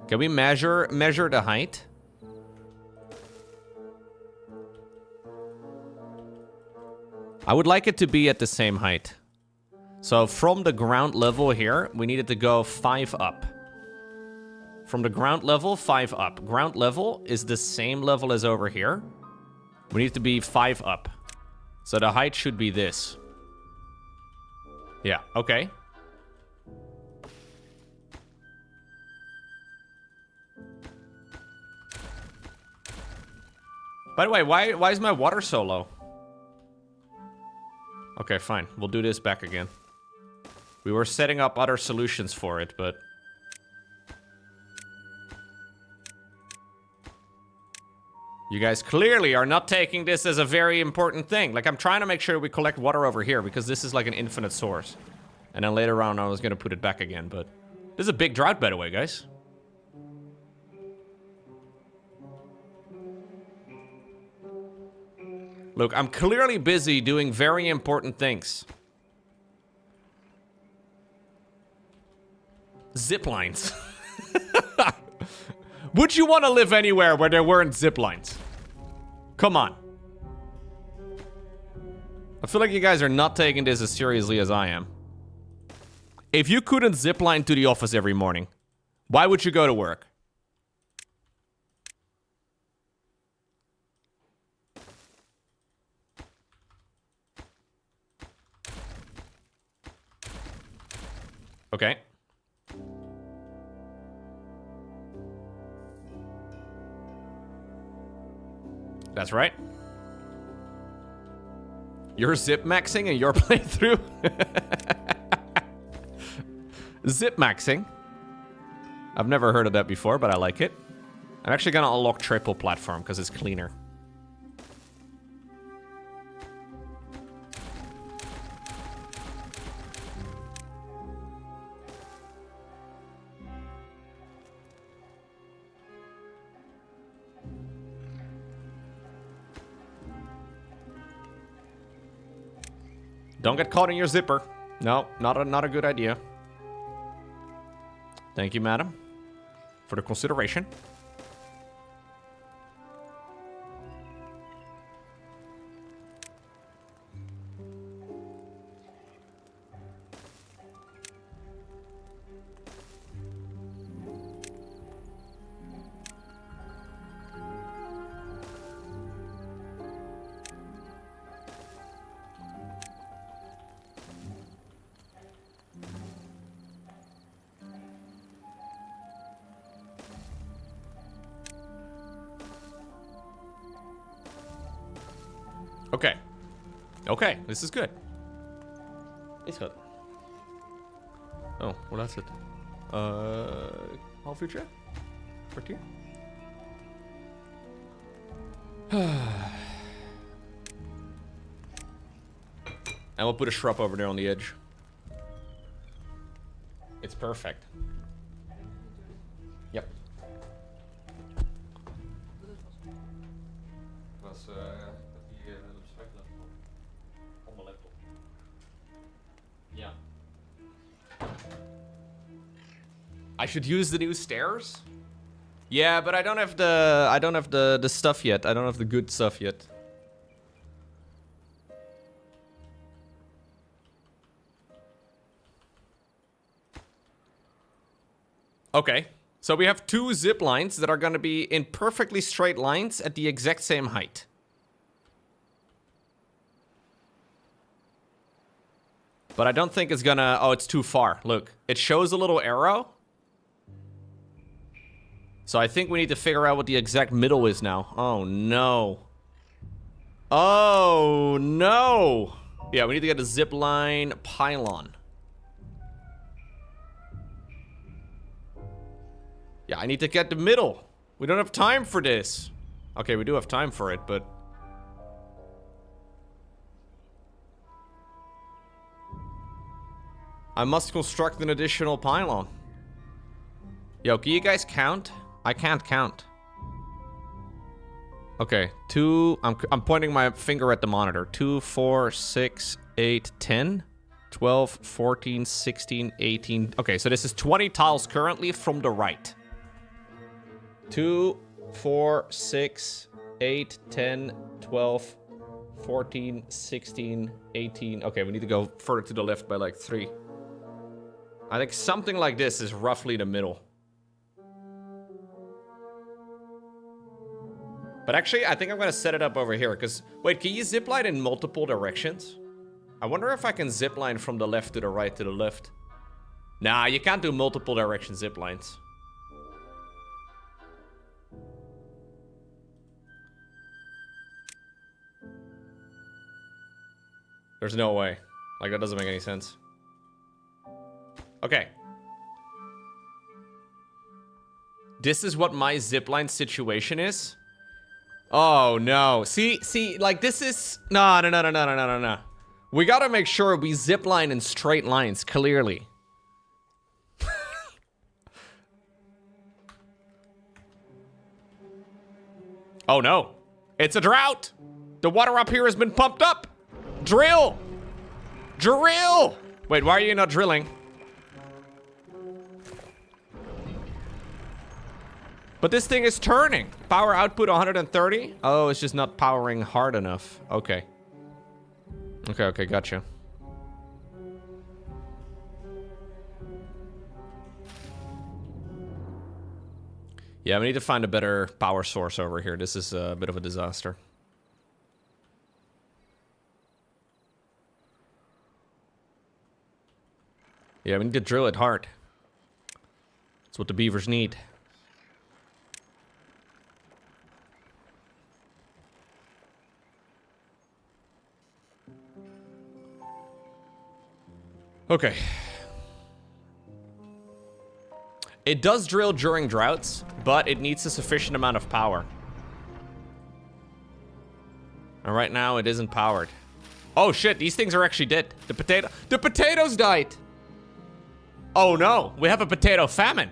Can we measure the height? I would like it to be at the same height. So from the ground level here, we need it to go 5 up. From the ground level, 5 up. Ground level is the same level as over here. We need it to be 5 up. So the height should be this. Yeah, okay. By the way, why is my water so low? Okay, fine. We'll do this back again. We were setting up other solutions for it, but... You guys clearly are not taking this as a very important thing. Like, I'm trying to make sure we collect water over here, because this is like an infinite source. And then later on, I was gonna put it back again, but... This is a big drought, by the way, guys. Look, I'm clearly busy doing very important things. Ziplines. Would you want to live anywhere where there weren't ziplines? Come on. I feel like you guys are not taking this as seriously as I am. If you couldn't zipline to the office every morning, why would you go to work? Okay. That's right. You're zip maxing in your playthrough? Zip maxing. I've never heard of that before, but I like it. I'm actually gonna unlock triple platform because it's cleaner. Don't get caught in your zipper. No, not a good idea. Thank you, madam, for the consideration. Okay. Okay, this is good. It's good. Oh, well that's it. All future? For here? And we'll put a shrub over there on the edge. It's perfect. Yep. I should use the new stairs? Yeah, but I don't have the stuff yet. I don't have the good stuff yet. Okay. So we have 2 zip lines that are going to be in perfectly straight lines at the exact same height. But I don't think it's gonna... Oh, it's too far. Look, it shows a little arrow. So I think we need to figure out what the exact middle is now. Oh, no. Oh, no. Yeah, we need to get a zip line pylon. Yeah, I need to get the middle. We don't have time for this. Okay, we do have time for it, but... I must construct an additional pylon. Yo, can you guys count? I can't count. Okay, 2... I'm pointing my finger at the monitor. 2, 4, 6, 8, 10. 12, 14, 16, 18. Okay, so this is 20 tiles currently from the right. 2, 4, 6, 8, 10, 12, 14, 16, 18. Okay, we need to go further to the left by like 3. I think something like this is roughly the middle. But actually, I think I'm gonna set it up over here, because... Wait, can you zipline in multiple directions? I wonder if I can zipline from the left to the right to the left. Nah, you can't do multiple direction ziplines. There's no way. Like, that doesn't make any sense. Okay. This is what my zipline situation is. Oh, no. See, like, this is... No. We gotta make sure we zipline in straight lines, clearly. Oh, no. It's a drought. The water up here has been pumped up. Drill. Drill. Wait, why are you not drilling? But this thing is turning. Power output 130. Oh, it's just not powering hard enough. Okay. Okay, gotcha. Yeah, we need to find a better power source over here. This is a bit of a disaster. Yeah, we need to drill it hard. That's what the beavers need. Okay. It does drill during droughts, but it needs a sufficient amount of power. And right now, it isn't powered. Oh shit, these things are actually dead. The potatoes died! Oh no, we have a potato famine.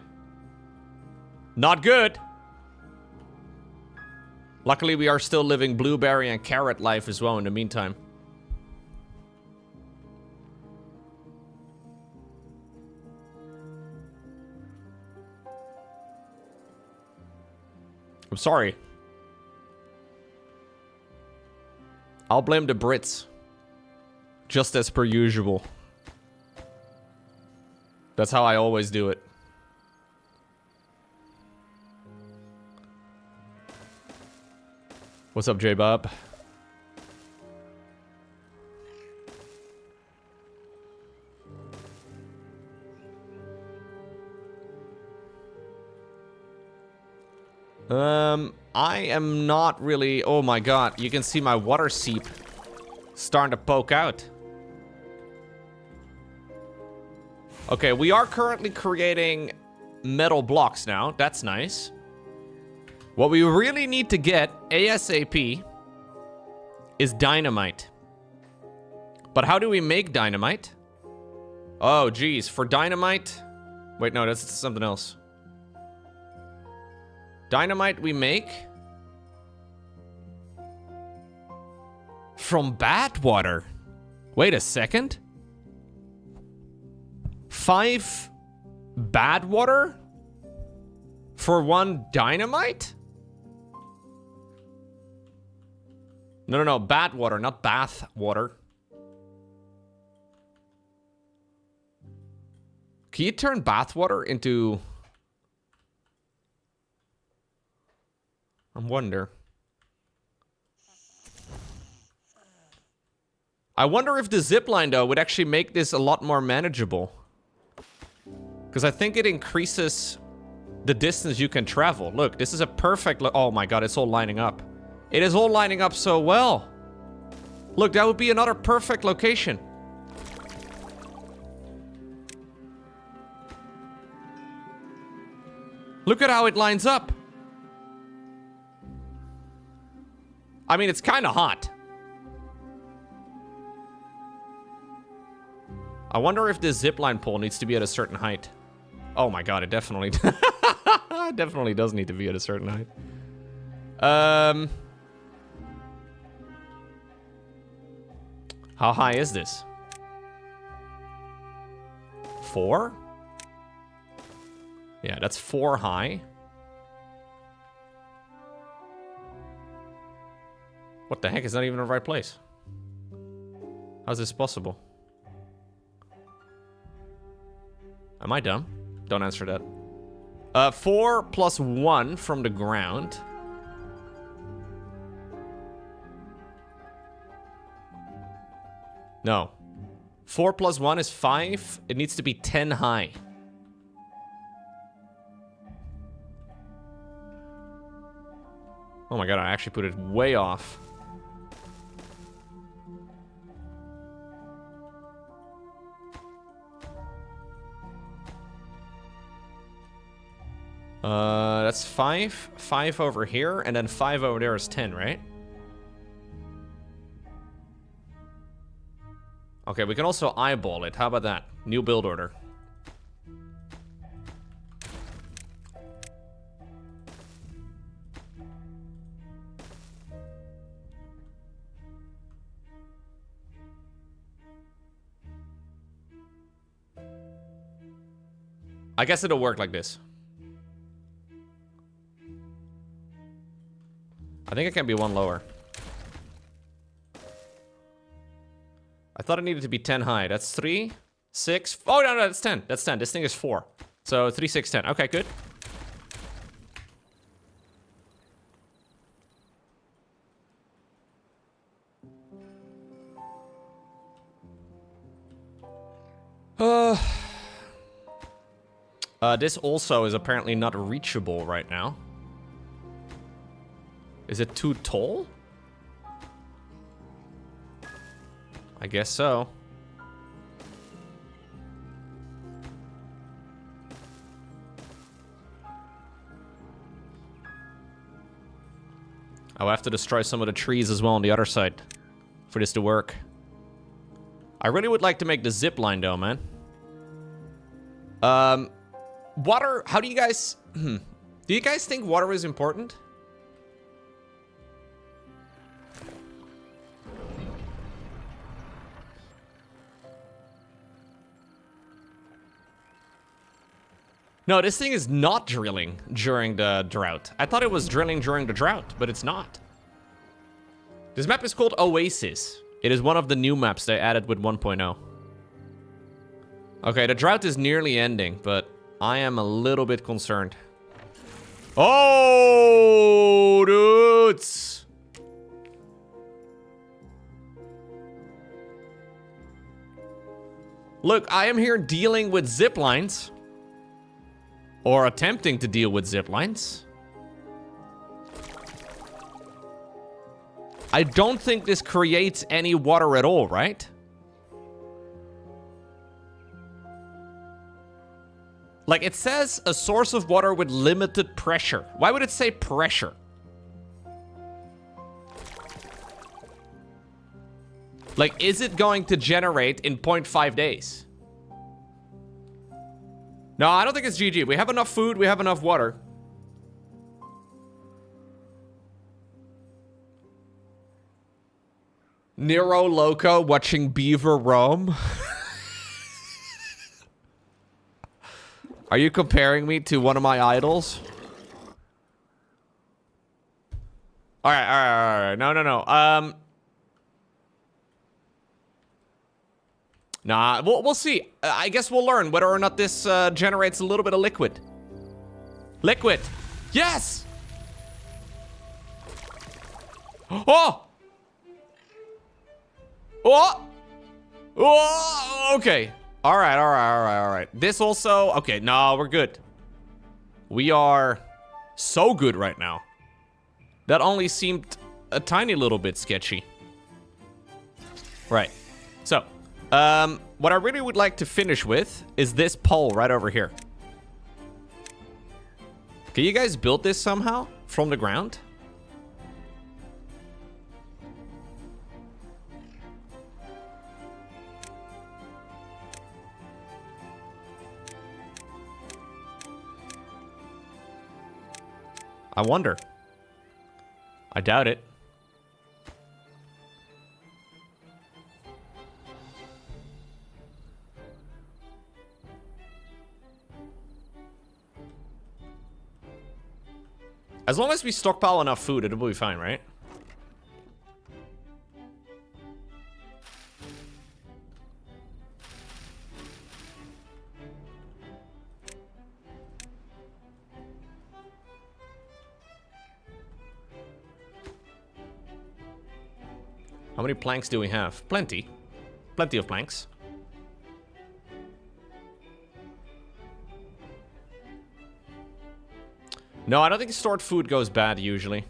Not good. Luckily, we are still living blueberry and carrot life as well in the meantime. I'm sorry. I'll blame the Brits. Just as per usual. That's how I always do it. What's up, J-Bob? I am not really... Oh my god, you can see my water seep starting to poke out. Okay, we are currently creating metal blocks now. That's nice. What we really need to get ASAP is dynamite. But how do we make dynamite? Oh, geez. For dynamite... Wait, no, that's something else. Dynamite we make from bad water. Wait a second. 5 bad water for 1 dynamite? No, bad water, not bath water. Can you turn bath water into... I wonder. I wonder if the zipline, though, would actually make this a lot more manageable. Because I think it increases the distance you can travel. Look, this is a perfect... Oh my god, it's all lining up. It is all lining up so well. Look, that would be another perfect location. Look at how it lines up. I mean, it's kind of hot. I wonder if this zipline pole needs to be at a certain height. Oh my god, it definitely... it definitely does need to be at a certain height. How high is this? 4? Yeah, that's 4 high. What the heck? Is that even the right place? How's this possible? Am I dumb? Don't answer that. 4 plus 1 from the ground. No. 4 plus 1 is 5. It needs to be 10 high. Oh my god, I actually put it way off. That's 5. 5 over here, and then 5 over there is 10, right? Okay, we can also eyeball it. How about that? New build order. I guess it'll work like this. I think it can be one lower. I thought it needed to be 10 high. That's 3, 6. Oh, no, that's 10. That's 10. This thing is 4. So 3, 6, 10. Okay, good. This also is apparently not reachable right now. Is it too tall? I guess so. I'll have to destroy some of the trees as well on the other side for this to work. I really would like to make the zipline though, man. Water, how do you guys... do you guys think water is important? No, this thing is not drilling during the drought. I thought it was drilling during the drought, but it's not. This map is called Oasis. It is one of the new maps they added with 1.0. Okay, the drought is nearly ending, but I am a little bit concerned. Oh, dudes! Look, I am here dealing with ziplines. Or attempting to deal with ziplines. I don't think this creates any water at all, right? Like, it says a source of water with limited pressure. Why would it say pressure? Like, is it going to generate in 0.5 days? No, I don't think it's GG. We have enough food, we have enough water. Nero Loco watching Beaver roam. Are you comparing me to one of my idols? Alright. No. Nah, we'll see. I guess we'll learn whether or not this generates a little bit of liquid. Liquid! Yes! Oh! Oh! Oh! Okay. Alright. This also... Okay, no, we're good. We are so good right now. That only seemed a tiny little bit sketchy. Right. So... what I really would like to finish with is this pole right over here. Can you guys build this somehow from the ground? I wonder. I doubt it. As long as we stockpile enough food, it'll be fine, right? How many planks do we have? Plenty. Plenty of planks. No, I don't think stored food goes bad usually.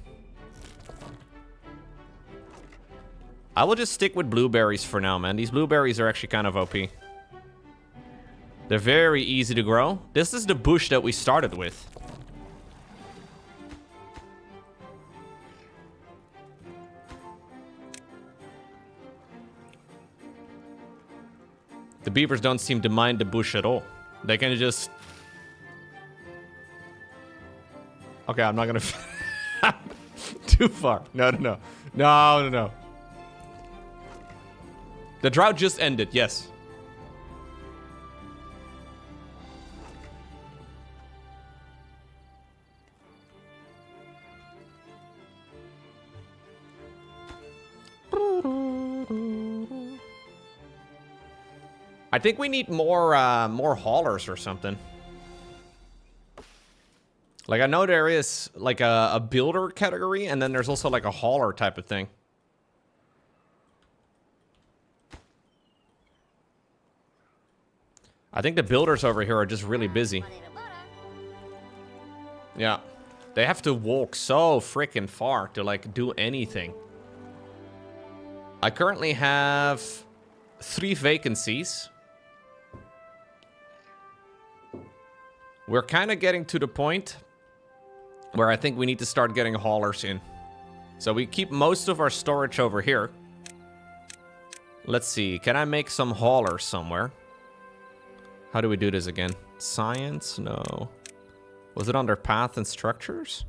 I will just stick with blueberries for now, man. These blueberries are actually kind of OP. They're very easy to grow. This is the bush that we started with. The beavers don't seem to mind the bush at all. They can just... Okay, I'm not gonna... Too far. No, no, no. No, no, no. The drought just ended, yes. I think we need more haulers or something. Like, I know there is, like, a builder category, and then there's also, like, a hauler type of thing. I think the builders over here are just really busy. Yeah. They have to walk so freaking far to, like, do anything. I currently have 3 vacancies. We're kind of getting to the point where I think we need to start getting haulers in. So we keep most of our storage over here. Let's see. Can I make some haulers somewhere? How do we do this again? Science? No. Was it under path and structures?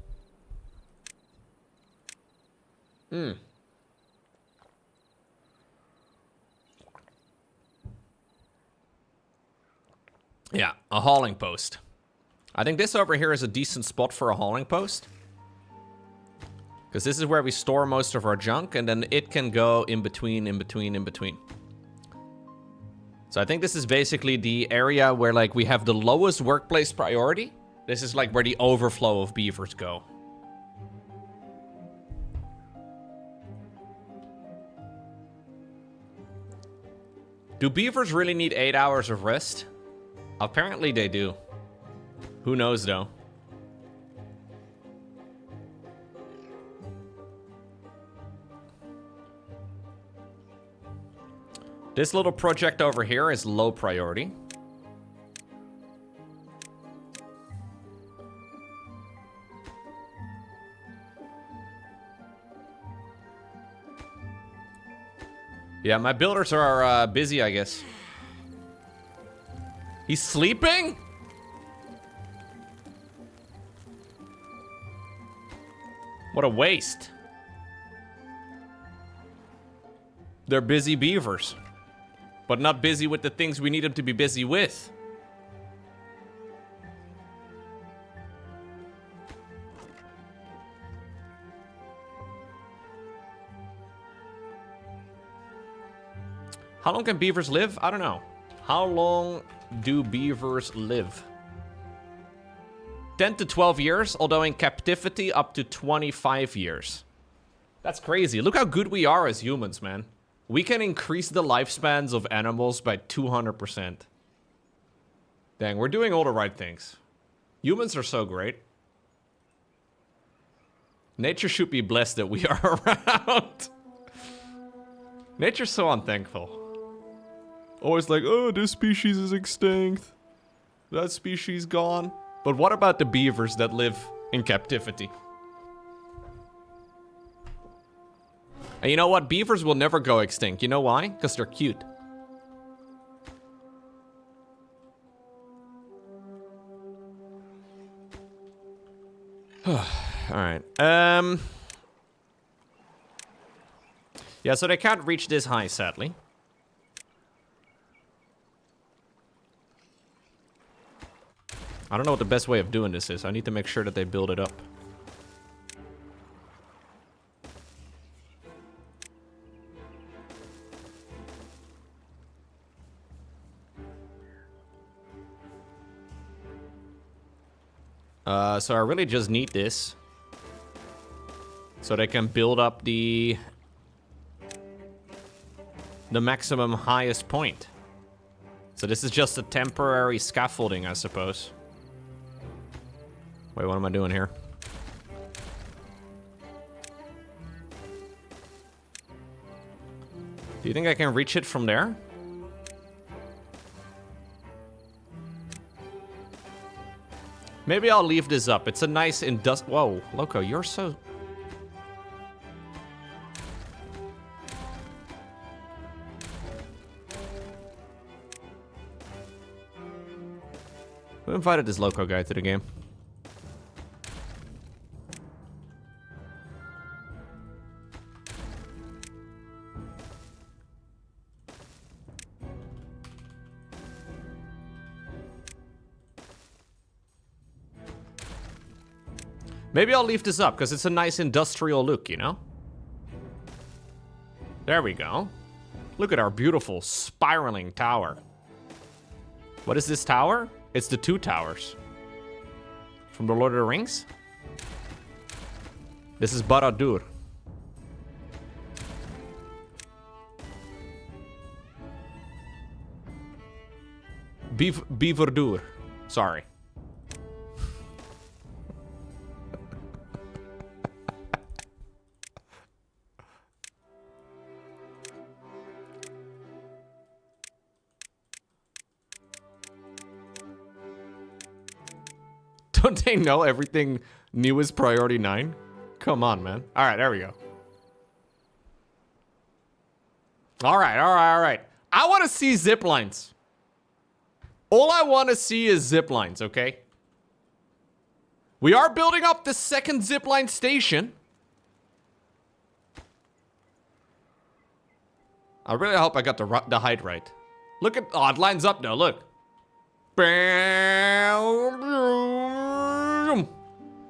Yeah, a hauling post. I think this over here is a decent spot for a hauling post. Because this is where we store most of our junk, and then it can go in between, in between, in between. So I think this is basically the area where, like, we have the lowest workplace priority. This is, like, where the overflow of beavers go. Do beavers really need 8 hours of rest? Apparently they do. Who knows, though? This little project over here is low priority. Yeah, my builders are busy, I guess. He's sleeping? What a waste. They're busy beavers. But not busy with the things we need them to be busy with. How long can beavers live? I don't know. How long do beavers live? 10 to 12 years, although in captivity up to 25 years. That's crazy. Look how good we are as humans, man. We can increase the lifespans of animals by 200%. Dang, we're doing all the right things. Humans are so great. Nature should be blessed that we are around. Nature's so unthankful. Always like, oh, this species is extinct. That species gone. But what about the beavers that live in captivity? And you know what? Beavers will never go extinct. You know why? Because they're cute. Alright. Yeah, so they can't reach this high, sadly. I don't know what the best way of doing this is. I need to make sure that they build it up. So I really just need this. So they can build up the maximum highest point. So this is just a temporary scaffolding, I suppose. Wait, what am I doing here? Do you think I can reach it from there? Maybe I'll leave this up. It's a nice Whoa, Loco, you're so... Who invited this Loco guy to the game? Maybe I'll leave this up, because it's a nice industrial look, you know? There we go. Look at our beautiful spiraling tower. What is this tower? It's the two towers. From the Lord of the Rings? This is Barad-dûr. Beaver-dûr. Sorry. Don't they know everything new is priority 9? Come on, man. All right, there we go. All right. I want to see ziplines. All I want to see is ziplines, okay? We are building up the second zipline station. I really hope I got the height right. Look at... Oh, it lines up now, look.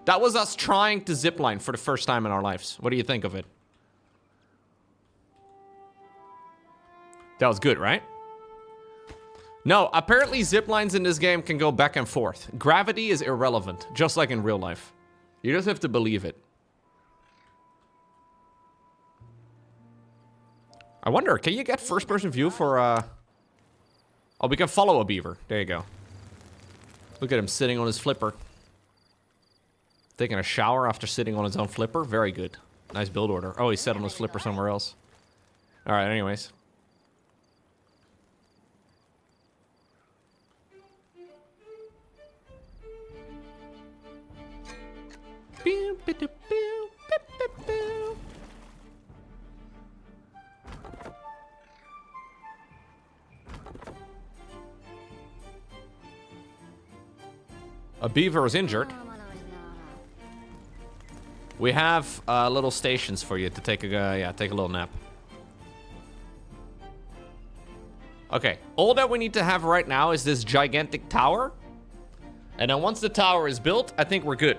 That was us trying to zipline for the first time in our lives. What do you think of it? That was good, right? No, apparently ziplines in this game can go back and forth. Gravity is irrelevant, just like in real life. You just have to believe it. I wonder, can you get first-person view for, Oh, we can follow a beaver. There you go. Look at him sitting on his flipper. Taking a shower after sitting on his own flipper. Very good. Nice build order. Oh, he sat on his flipper somewhere else. All right, anyways. A beaver is injured. We have little stations for you to take a take a little nap. Okay, all that we need to have right now is this gigantic tower. And then once the tower is built, I think we're good.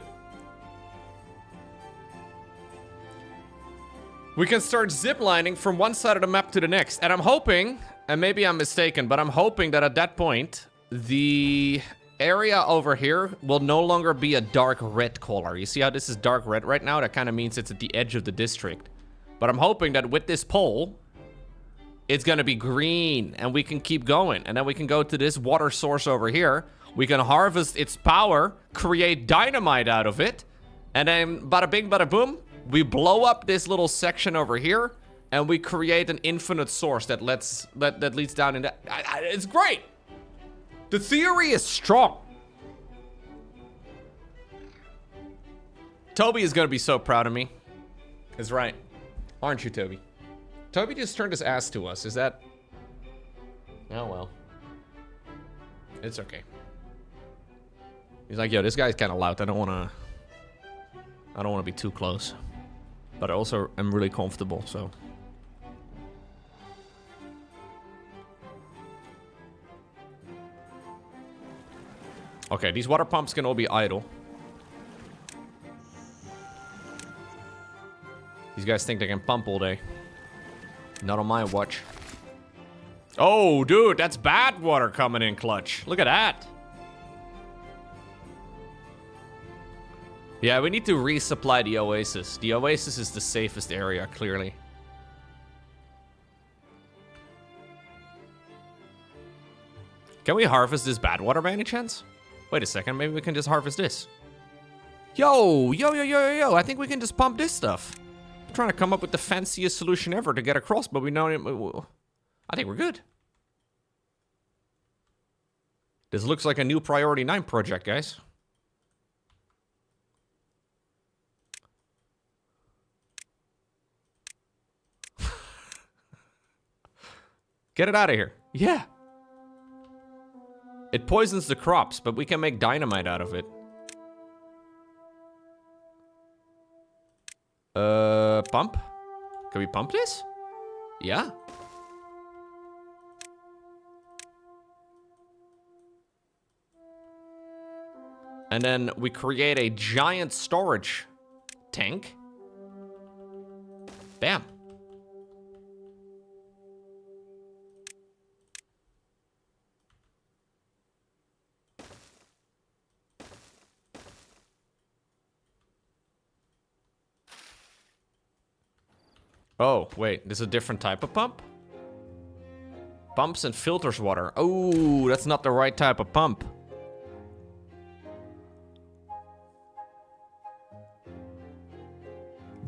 We can start ziplining from one side of the map to the next. And I'm hoping, and maybe I'm mistaken, but I'm hoping that at that point, the area over here will no longer be a dark red color. You see how this is dark red right now? That kind of means it's at the edge of the district. But I'm hoping that with this pole, it's gonna be green and we can keep going. And then we can go to this water source over here. We can harvest its power, create dynamite out of it. And then bada bing, bada boom, we blow up this little section over here and we create an infinite source that leads down into... It's great! The theory is strong. Toby is gonna be so proud of me. Is right. Aren't you, Toby? Toby just turned his ass to us. Is that... Oh, well. It's okay. He's like, yo, this guy's kind of loud. I don't want to be too close. But I also am really comfortable, so... Okay, these water pumps can all be idle. These guys think they can pump all day. Not on my watch. Oh, dude, that's bad water coming in clutch. Look at that. Yeah, we need to resupply the oasis. The oasis is the safest area, clearly. Can we harvest this bad water by any chance? Wait a second, maybe we can just harvest this. Yo, I think we can just pump this stuff. I'm trying to come up with the fanciest solution ever to get across, but we know it. I think we're good. This looks like a new Priority 9 project, guys. Get it out of here. Yeah. It poisons the crops, but we can make dynamite out of it. Pump? Can we pump this? Yeah. And then we create a giant storage tank. Bam. Oh, wait, this is a different type of pump? Pumps and filters water. Oh, that's not the right type of pump.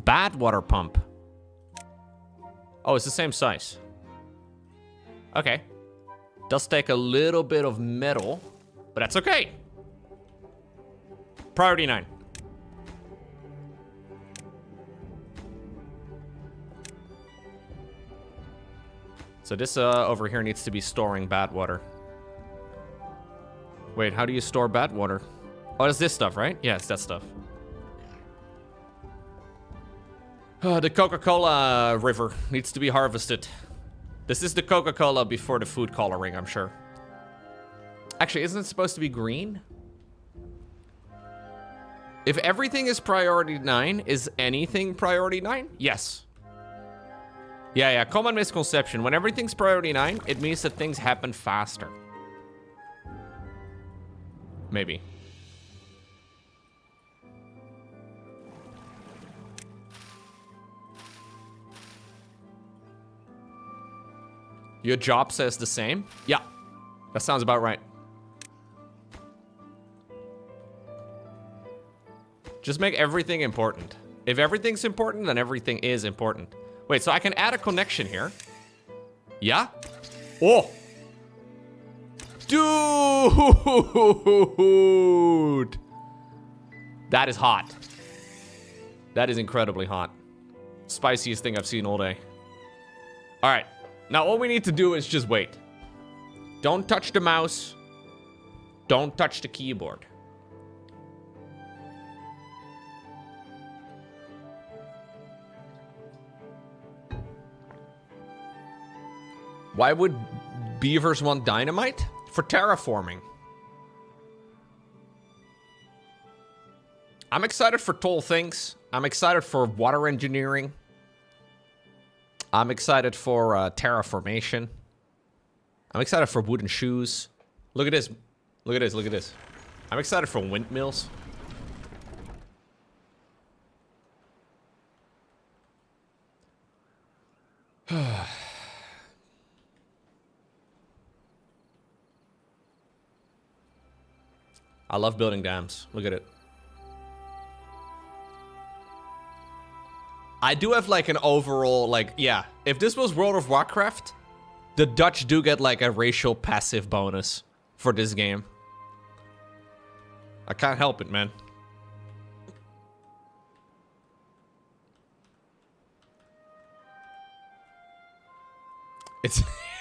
Bad water pump. Oh, it's the same size. Okay. Does take a little bit of metal, but that's okay. Priority 9. So this over here needs to be storing bad water. Wait, how do you store bad water? Oh, it's this stuff, right? Yeah, it's that stuff. The Coca-Cola river needs to be harvested. This is the Coca-Cola before the food coloring, I'm sure. Actually, isn't it supposed to be green? If everything is priority 9, is anything priority 9? Yes. Yeah, common misconception. When everything's priority 9, it means that things happen faster. Maybe. Your job says the same? Yeah, that sounds about right. Just make everything important. If everything's important, then everything is important. Wait, so I can add a connection here. Yeah? Oh! Dude! That is hot. That is incredibly hot. Spiciest thing I've seen all day. Alright. Now all we need to do is just wait. Don't touch the mouse. Don't touch the keyboard. Why would beavers want dynamite? For terraforming. I'm excited for tall things. I'm excited for water engineering. I'm excited for terraformation. I'm excited for wooden shoes. Look at this. Look at this. Look at this. I'm excited for windmills. I love building dams. Look at it. I do have like an overall, like, yeah. If this was World of Warcraft, the Dutch do get like a racial passive bonus for this game. I can't help it, man.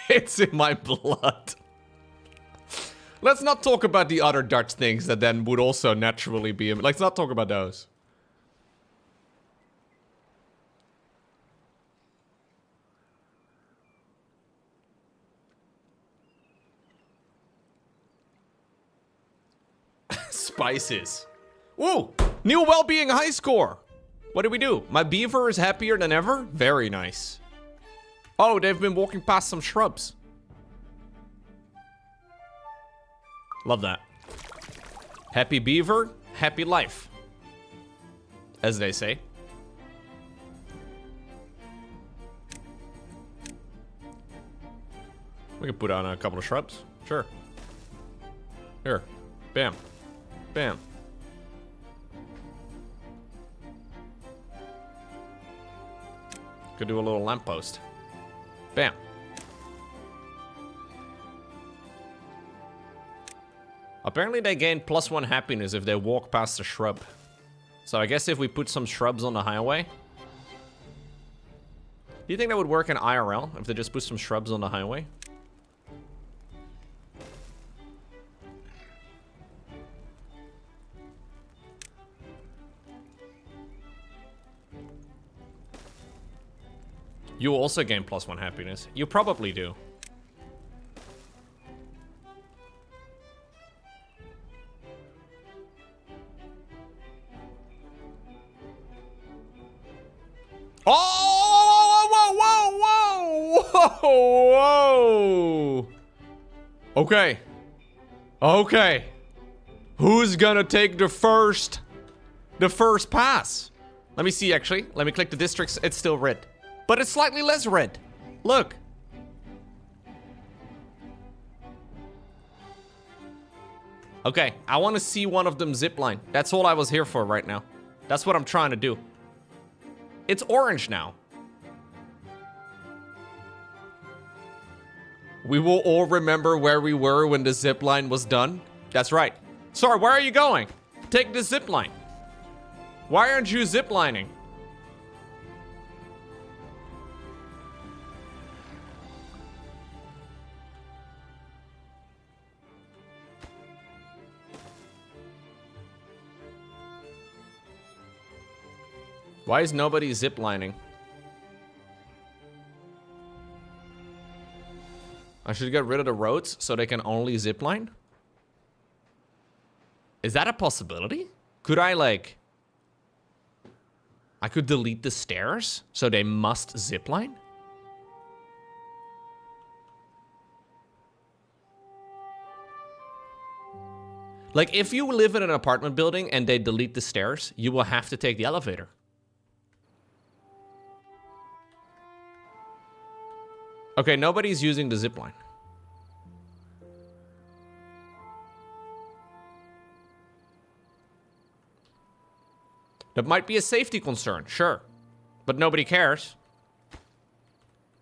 It's in my blood. Let's not talk about the other Dutch things that then would also naturally be... Let's not talk about those. Spices. Whoa! New well-being high score! What do we do? My beaver is happier than ever? Very nice. Oh, they've been walking past some shrubs. Love that. Happy beaver, happy life. as they say. We can put on a couple of shrubs. Sure. Here. Bam. Bam. Could do a little lamppost. Bam. Apparently they gain +1 happiness if they walk past a shrub. So I guess if we put some shrubs on the highway. Do you think that would work in IRL if they just put some shrubs on the highway? You also gain +1 happiness. You probably do. Oh! Whoa! Whoa! Whoa! Whoa! Okay. Okay. Who's gonna take the first pass? Let me see, actually. Let me click the districts. It's still red. But it's slightly less red. Look. Okay, I want to see one of them zipline. That's all I was here for right now. That's what I'm trying to do. It's orange now. We will all remember where we were when the zipline was done. That's right. Sorry, where are you going? Take the zipline. Why aren't you ziplining? Why is nobody ziplining? I should get rid of the roads so they can only zipline? Is that a possibility? Could I, like... I could delete the stairs so they must zipline? Like, if you live in an apartment building and they delete the stairs, you will have to take the elevator. Okay, nobody's using the zipline. That might be a safety concern, sure. But nobody cares.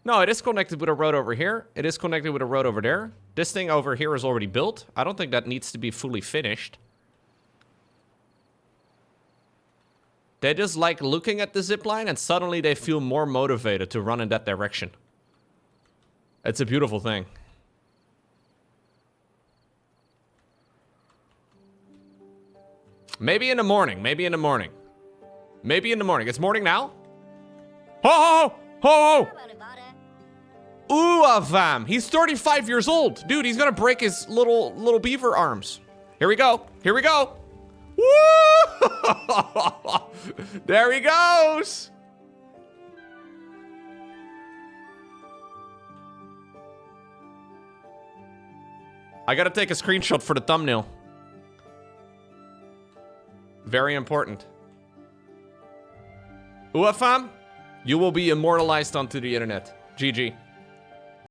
No, it is connected with a road over here. It is connected with a road over there. This thing over here is already built. I don't think that needs to be fully finished. They just like looking at the zipline and suddenly they feel more motivated to run in that direction. It's a beautiful thing. Maybe in the morning. Maybe in the morning. Maybe in the morning. It's morning now? Ho ho ho! Ho! Ooh, fam. He's 35 years old. Dude, he's gonna break his little beaver arms. Here we go. Here we go. Woo! There he goes. I gotta take a screenshot for the thumbnail. Very important. Ooh, fam. You will be immortalized onto the internet. GG.